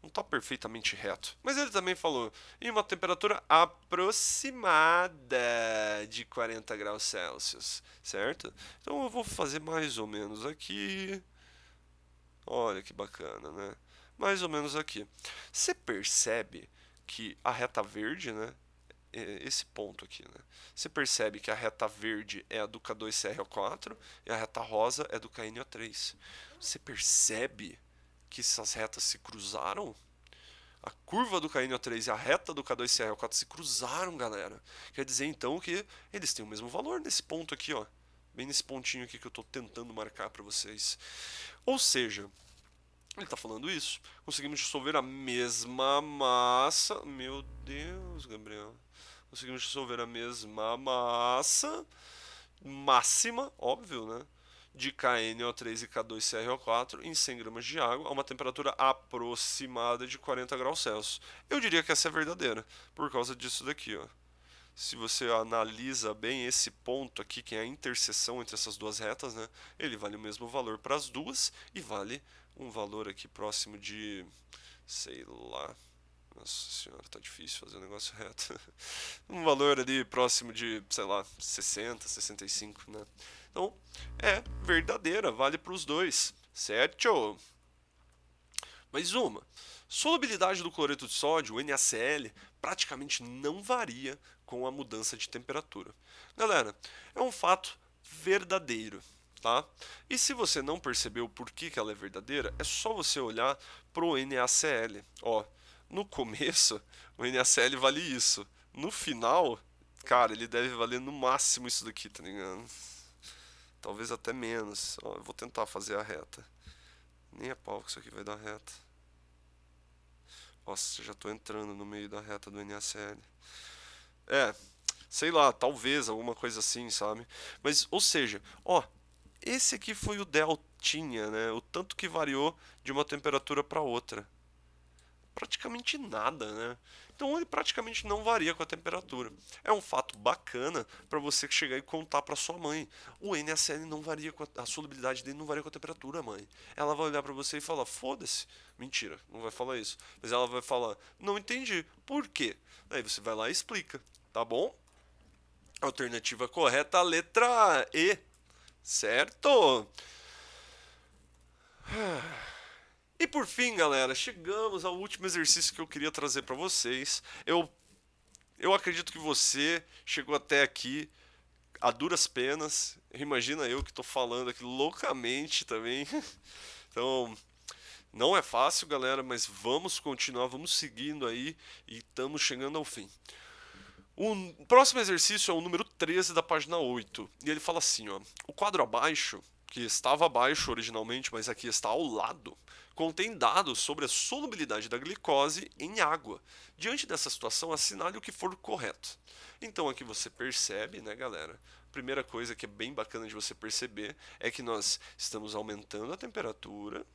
Não está perfeitamente reto. Mas ele também falou em uma temperatura aproximada de 40 graus Celsius, certo? Então eu vou fazer mais ou menos aqui. Olha que bacana, né? Mais ou menos aqui. Você percebe que a reta verde, né? Esse ponto aqui, né? Você percebe que a reta verde é a do K2CrO4 e a reta rosa é do KNO3. Você percebe que essas retas se cruzaram? A curva do KNO3 e a reta do K2CrO4 se cruzaram, galera. Quer dizer, então, que eles têm o mesmo valor nesse ponto aqui, ó. Bem nesse pontinho aqui que eu estou tentando marcar para vocês. Ou seja, ele está falando isso. Conseguimos dissolver a mesma massa... Meu Deus, Gabriel. Conseguimos dissolver a mesma massa máxima, óbvio, né? De KNO3 e K2CrO4 em 100 gramas de água a uma temperatura aproximada de 40 graus Celsius. Eu diria que essa é verdadeira, por causa disso daqui, ó. Se você analisa bem esse ponto aqui, que é a interseção entre essas duas retas, né? Ele vale o mesmo valor para as duas e vale um valor aqui próximo de, sei lá, nossa senhora, tá difícil fazer um negócio reto. Um valor ali próximo de, sei lá, 60, 65, né? Então, é verdadeira, vale para os dois, certo? Mais uma. Solubilidade do cloreto de sódio, o NaCl, praticamente não varia com a mudança de temperatura. Galera, é um fato verdadeiro, tá? E se você não percebeu por que ela é verdadeira, é só você olhar pro NaCl. Ó, no começo, o NaCl vale isso. No final, cara, ele deve valer no máximo isso daqui, tá ligado? Talvez até menos. Ó, eu vou tentar fazer a reta. Nem a pau que isso aqui vai dar reta. Nossa, já tô entrando no meio da reta do NaCl. É, sei lá, talvez alguma coisa assim, sabe? Mas, ou seja, ó, esse aqui foi o deltinha, né? O tanto que variou de uma temperatura para outra. Praticamente nada, né? Então ele praticamente não varia com a temperatura. É um fato bacana para você chegar e contar para sua mãe. O NaCl não varia com a solubilidade dele não varia com a temperatura, mãe. Ela vai olhar para você e falar: "Foda-se". Mentira, não vai falar isso. Mas ela vai falar: "Não entendi. Por quê?". Aí você vai lá e explica, tá bom? Alternativa correta, a letra E. Certo? E por fim, galera, chegamos ao último exercício que eu queria trazer para vocês. Eu acredito que você chegou até aqui a duras penas. Imagina eu que estou falando aqui loucamente também. Então, não é fácil, galera, mas vamos continuar, vamos seguindo aí e estamos chegando ao fim. O próximo exercício é o número 13 da página 8. E ele fala assim, ó: o quadro abaixo que estava abaixo originalmente, mas aqui está ao lado, contém dados sobre a solubilidade da glicose em água. Diante dessa situação, assinale o que for correto. Então aqui você percebe, né, galera? Primeira coisa que é bem bacana de você perceber é que nós estamos aumentando a temperatura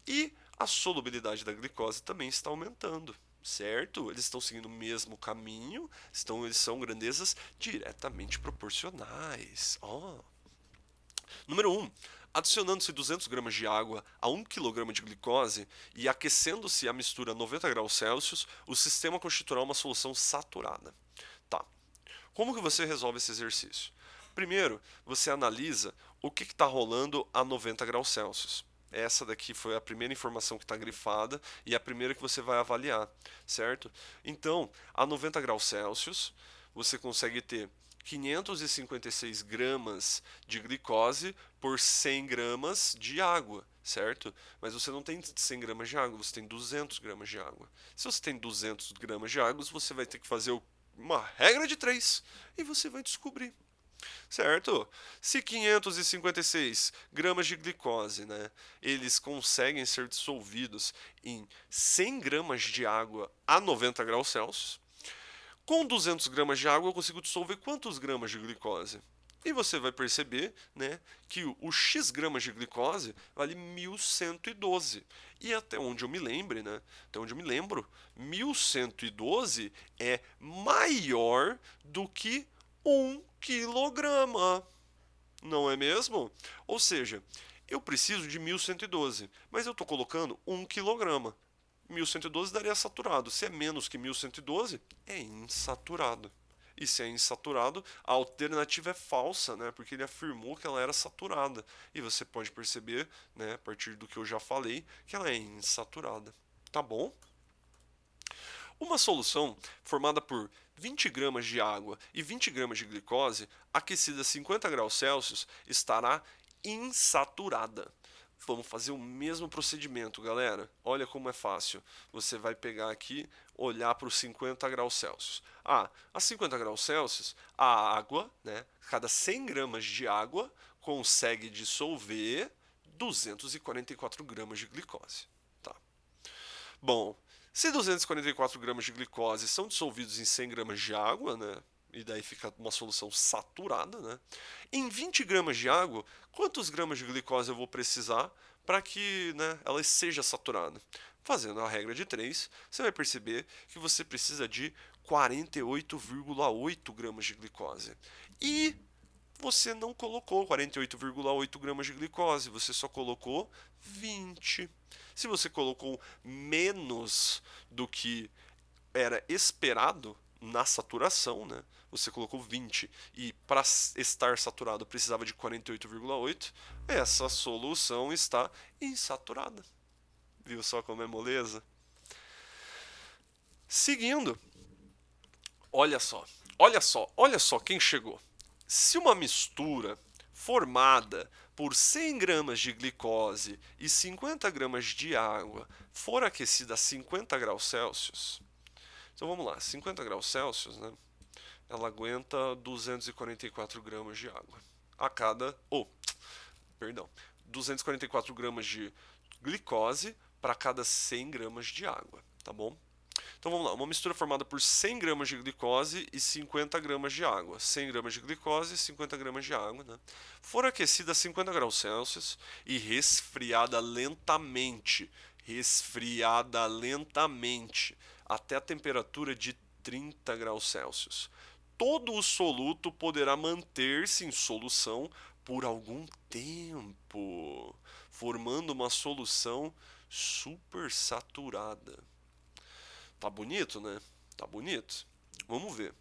e a solubilidade da glicose também está aumentando, certo? Eles estão seguindo o mesmo caminho, eles são grandezas diretamente proporcionais. Número 1. Adicionando-se 200 gramas de água a 1 kg de glicose e aquecendo-se a mistura a 90 graus Celsius, o sistema constituirá uma solução saturada. Tá. Como que você resolve esse exercício? Primeiro, você analisa o que está rolando a 90 graus Celsius. Essa daqui foi a primeira informação que está grifada e a primeira que você vai avaliar, certo? Então, a 90 graus Celsius, você consegue ter 556 gramas de glicose por 100 gramas de água, certo? Mas você não tem 100 gramas de água, você tem 200 gramas de água. Se você tem 200 gramas de água, você vai ter que fazer uma regra de 3 e você vai descobrir, certo? Se 556 gramas de glicose, né, eles conseguem ser dissolvidos em 100 gramas de água a 90 graus Celsius, com 200 gramas de água eu consigo dissolver quantos gramas de glicose? E você vai perceber, né, que o X gramas de glicose vale 1112. E até onde eu me lembre, né, até onde eu me lembro, 1112 é maior do que 1 kg. Não é mesmo? Ou seja, eu preciso de 1112, mas eu estou colocando 1 kg. 1112 daria saturado. Se é menos que 1112, é insaturado. E se é insaturado, a alternativa é falsa, né? Porque ele afirmou que ela era saturada. E você pode perceber, né, a partir do que eu já falei, que ela é insaturada. Tá bom? Uma solução formada por 20 gramas de água e 20 gramas de glicose, aquecida a 50 graus Celsius, estará insaturada. Vamos fazer o mesmo procedimento, galera. Olha como é fácil. Você vai pegar aqui, olhar para os 50 graus Celsius. A 50 graus Celsius, a água, né, cada 100 gramas de água consegue dissolver 244 gramas de glicose. Tá. Bom, se 244 gramas de glicose são dissolvidos em 100 gramas de água, né? E daí fica uma solução saturada, né? Em 20 gramas de água, quantos gramas de glicose eu vou precisar para que, né, ela seja saturada? Fazendo a regra de 3, você vai perceber que você precisa de 48,8 gramas de glicose. E você não colocou 48,8 gramas de glicose, você só colocou 20. Se você colocou menos do que era esperado na saturação, né? Você colocou 20 e para estar saturado precisava de 48,8, essa solução está insaturada. Viu só como é moleza? Seguindo, olha só quem chegou. Se uma mistura formada por 100 gramas de glicose e 50 gramas de água for aquecida a 50 graus Celsius, então vamos lá, 50 graus Celsius, né, ela aguenta 244 gramas de água a cada, perdão, 244 gramas de glicose para cada 100 gramas de água, tá bom? Então vamos lá, uma mistura formada por 100 gramas de glicose e 50 gramas de água. 100 gramas de glicose e 50 gramas de água, né? For aquecida a 50 graus Celsius e resfriada lentamente, até a temperatura de 30 graus Celsius. Todo o soluto poderá manter-se em solução por algum tempo, formando uma solução supersaturada. Tá bonito, né? Tá bonito. Vamos ver.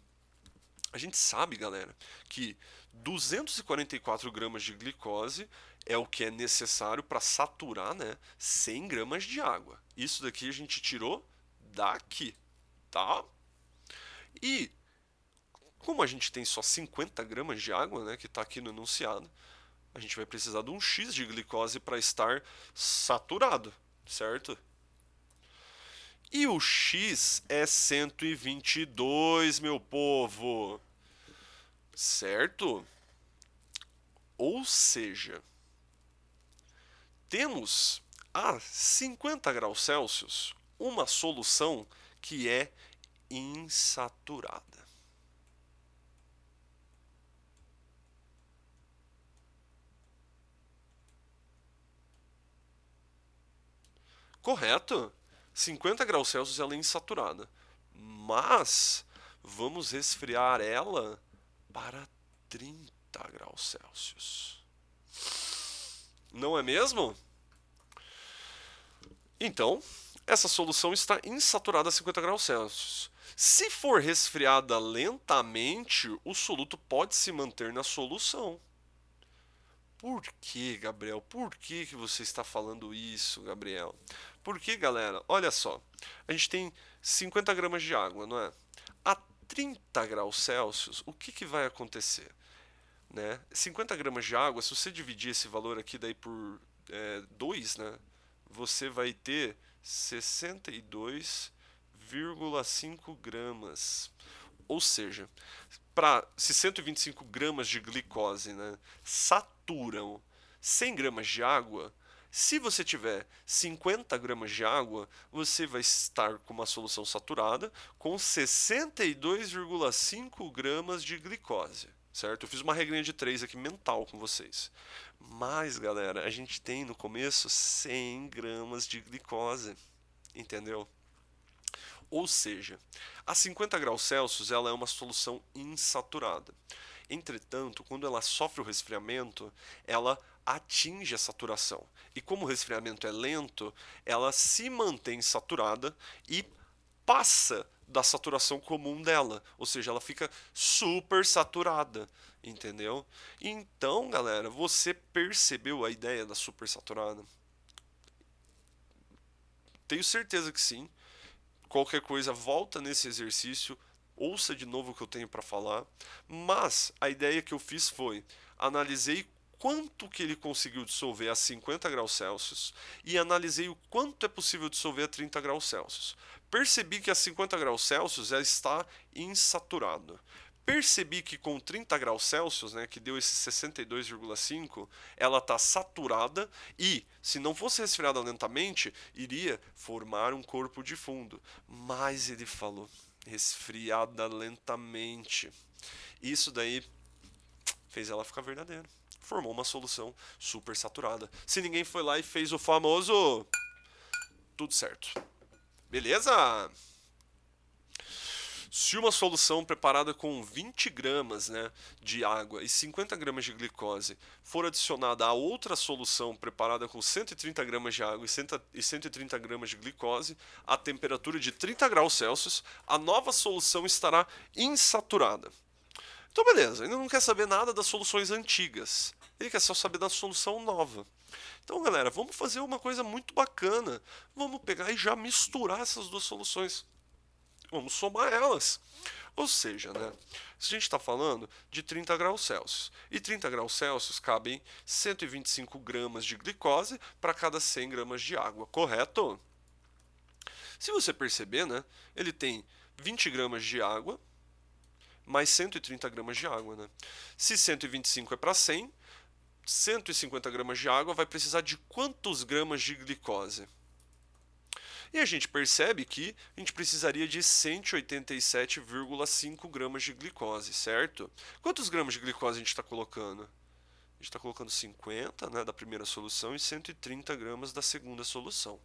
A gente sabe, galera, que 244 gramas de glicose é o que é necessário para saturar, né, 100 gramas de água. Isso daqui a gente tirou daqui, tá? E como a gente tem só 50 gramas de água, né, que está aqui no enunciado, a gente vai precisar de um X de glicose para estar saturado, certo? E o X é 122, meu povo. Certo? Ou seja, temos a 50 graus Celsius uma solução que é insaturada. Correto? 50 graus Celsius ela é insaturada. Mas vamos resfriar ela para 30 graus Celsius. Não é mesmo? Então, essa solução está insaturada a 50 graus Celsius. Se for resfriada lentamente, o soluto pode se manter na solução. Por que, Gabriel? Por que você está falando isso, Gabriel? Porque, galera, olha só. A gente tem 50 gramas de água, não é? A 30 graus Celsius, o que vai acontecer? Né? 50 gramas de água, se você dividir esse valor aqui daí por 2, né? Você vai ter 62,5 gramas. Ou seja, se 125 gramas de glicose, né, saturam 100 gramas de água, se você tiver 50 gramas de água, você vai estar com uma solução saturada com 62,5 gramas de glicose, certo? Eu fiz uma regrinha de 3 aqui mental com vocês. Mas, galera, a gente tem no começo 100 gramas de glicose, entendeu? Ou seja, a 50 graus Celsius ela é uma solução insaturada. Entretanto, quando ela sofre o resfriamento, ela atinge a saturação. E como o resfriamento é lento, ela se mantém saturada e passa da saturação comum dela, ou seja, ela fica super saturada, entendeu? Então, galera, você percebeu a ideia da super saturada? Tenho certeza que sim. Qualquer coisa, volta nesse exercício, ouça de novo o que eu tenho para falar. Mas a ideia que eu fiz foi, analisei quanto que ele conseguiu dissolver a 50 graus Celsius e analisei o quanto é possível dissolver a 30 graus Celsius. Percebi que a 50 graus Celsius já está insaturado. Percebi que com 30 graus Celsius, né, que deu esse 62,5, ela está saturada e, se não fosse resfriada lentamente, iria formar um corpo de fundo. Mas ele falou, resfriada lentamente. Isso daí fez ela ficar verdadeira. Formou uma solução super saturada. Se ninguém foi lá e fez o famoso... tudo certo. Beleza? Se uma solução preparada com 20 gramas, né, de água e 50 gramas de glicose for adicionada a outra solução preparada com 130 gramas de água e 130 gramas de glicose, a temperatura de 30 graus Celsius, a nova solução estará insaturada. Então, beleza, ainda não quer saber nada das soluções antigas. Ele quer só saber da solução nova. Então, galera, vamos fazer uma coisa muito bacana. Vamos pegar e já misturar essas duas soluções. Vamos somar elas. Ou seja, né, se a gente está falando de 30 graus Celsius, e 30 graus Celsius cabem 125 gramas de glicose para cada 100 gramas de água, correto? Se você perceber, né, ele tem 20 gramas de água, mais 130 gramas de água. Né? Se 125 é para 100, 150 gramas de água vai precisar de quantos gramas de glicose? E a gente percebe que a gente precisaria de 187,5 gramas de glicose, certo? Quantos gramas de glicose a gente está colocando? A gente está colocando 50, né, da primeira solução e 130 gramas da segunda solução.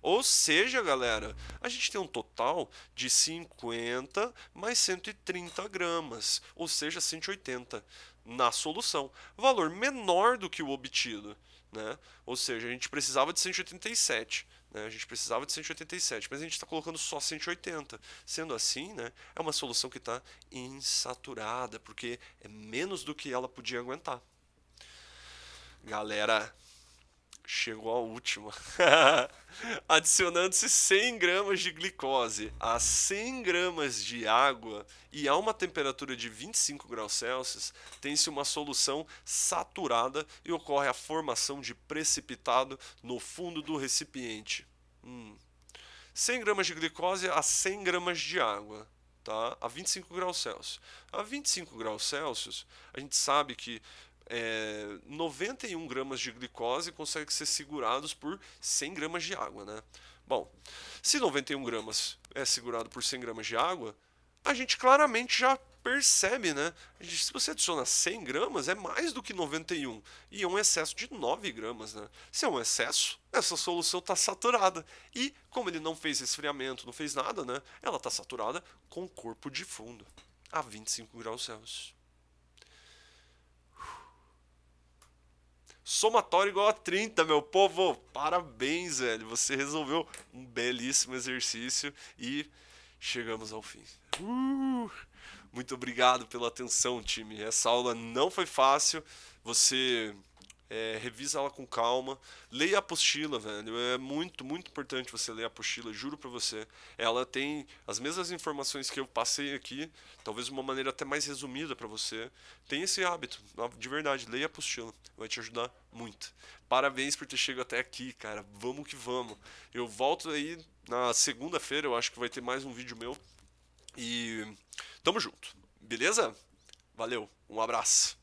Ou seja, galera, a gente tem um total de 50 mais 130 gramas, ou seja, 180 na solução. Valor menor do que o obtido. Né? Ou seja, a gente precisava de 187. Né? A gente precisava de 187, mas a gente está colocando só 180. Sendo assim, né, é uma solução que está insaturada, porque é menos do que ela podia aguentar. Galera, chegou a última. Adicionando-se 100 gramas de glicose a 100 gramas de água e a uma temperatura de 25 graus Celsius, tem-se uma solução saturada e ocorre a formação de precipitado no fundo do recipiente. 100 gramas de glicose a 100 gramas de água. Tá? A 25 graus Celsius. A 25 graus Celsius, a gente sabe que 91 gramas de glicose conseguem ser segurados por 100 gramas de água, né? Bom, se 91 gramas é segurado por 100 gramas de água, a gente claramente já percebe, né? Se você adiciona 100 gramas, é mais do que 91. E é um excesso de 9 gramas, né? Se é um excesso, essa solução está saturada. E, como ele não fez resfriamento, não fez nada, né? Ela está saturada com corpo de fundo, a 25 graus Celsius. Somatório igual a 30, meu povo. Parabéns, velho. Você resolveu um belíssimo exercício e chegamos ao fim. Muito obrigado pela atenção, time. Essa aula não foi fácil. Você revisa ela com calma. Leia a apostila, velho. É muito, muito importante você ler a apostila, juro pra você. Ela tem as mesmas informações que eu passei aqui, talvez de uma maneira até mais resumida pra você. Tem esse hábito, de verdade, leia a apostila. Vai te ajudar muito. Parabéns por ter chegado até aqui, cara. Vamos que vamos. Eu volto aí na segunda-feira, eu acho que vai ter mais um vídeo meu. E tamo junto, beleza? Valeu, um abraço.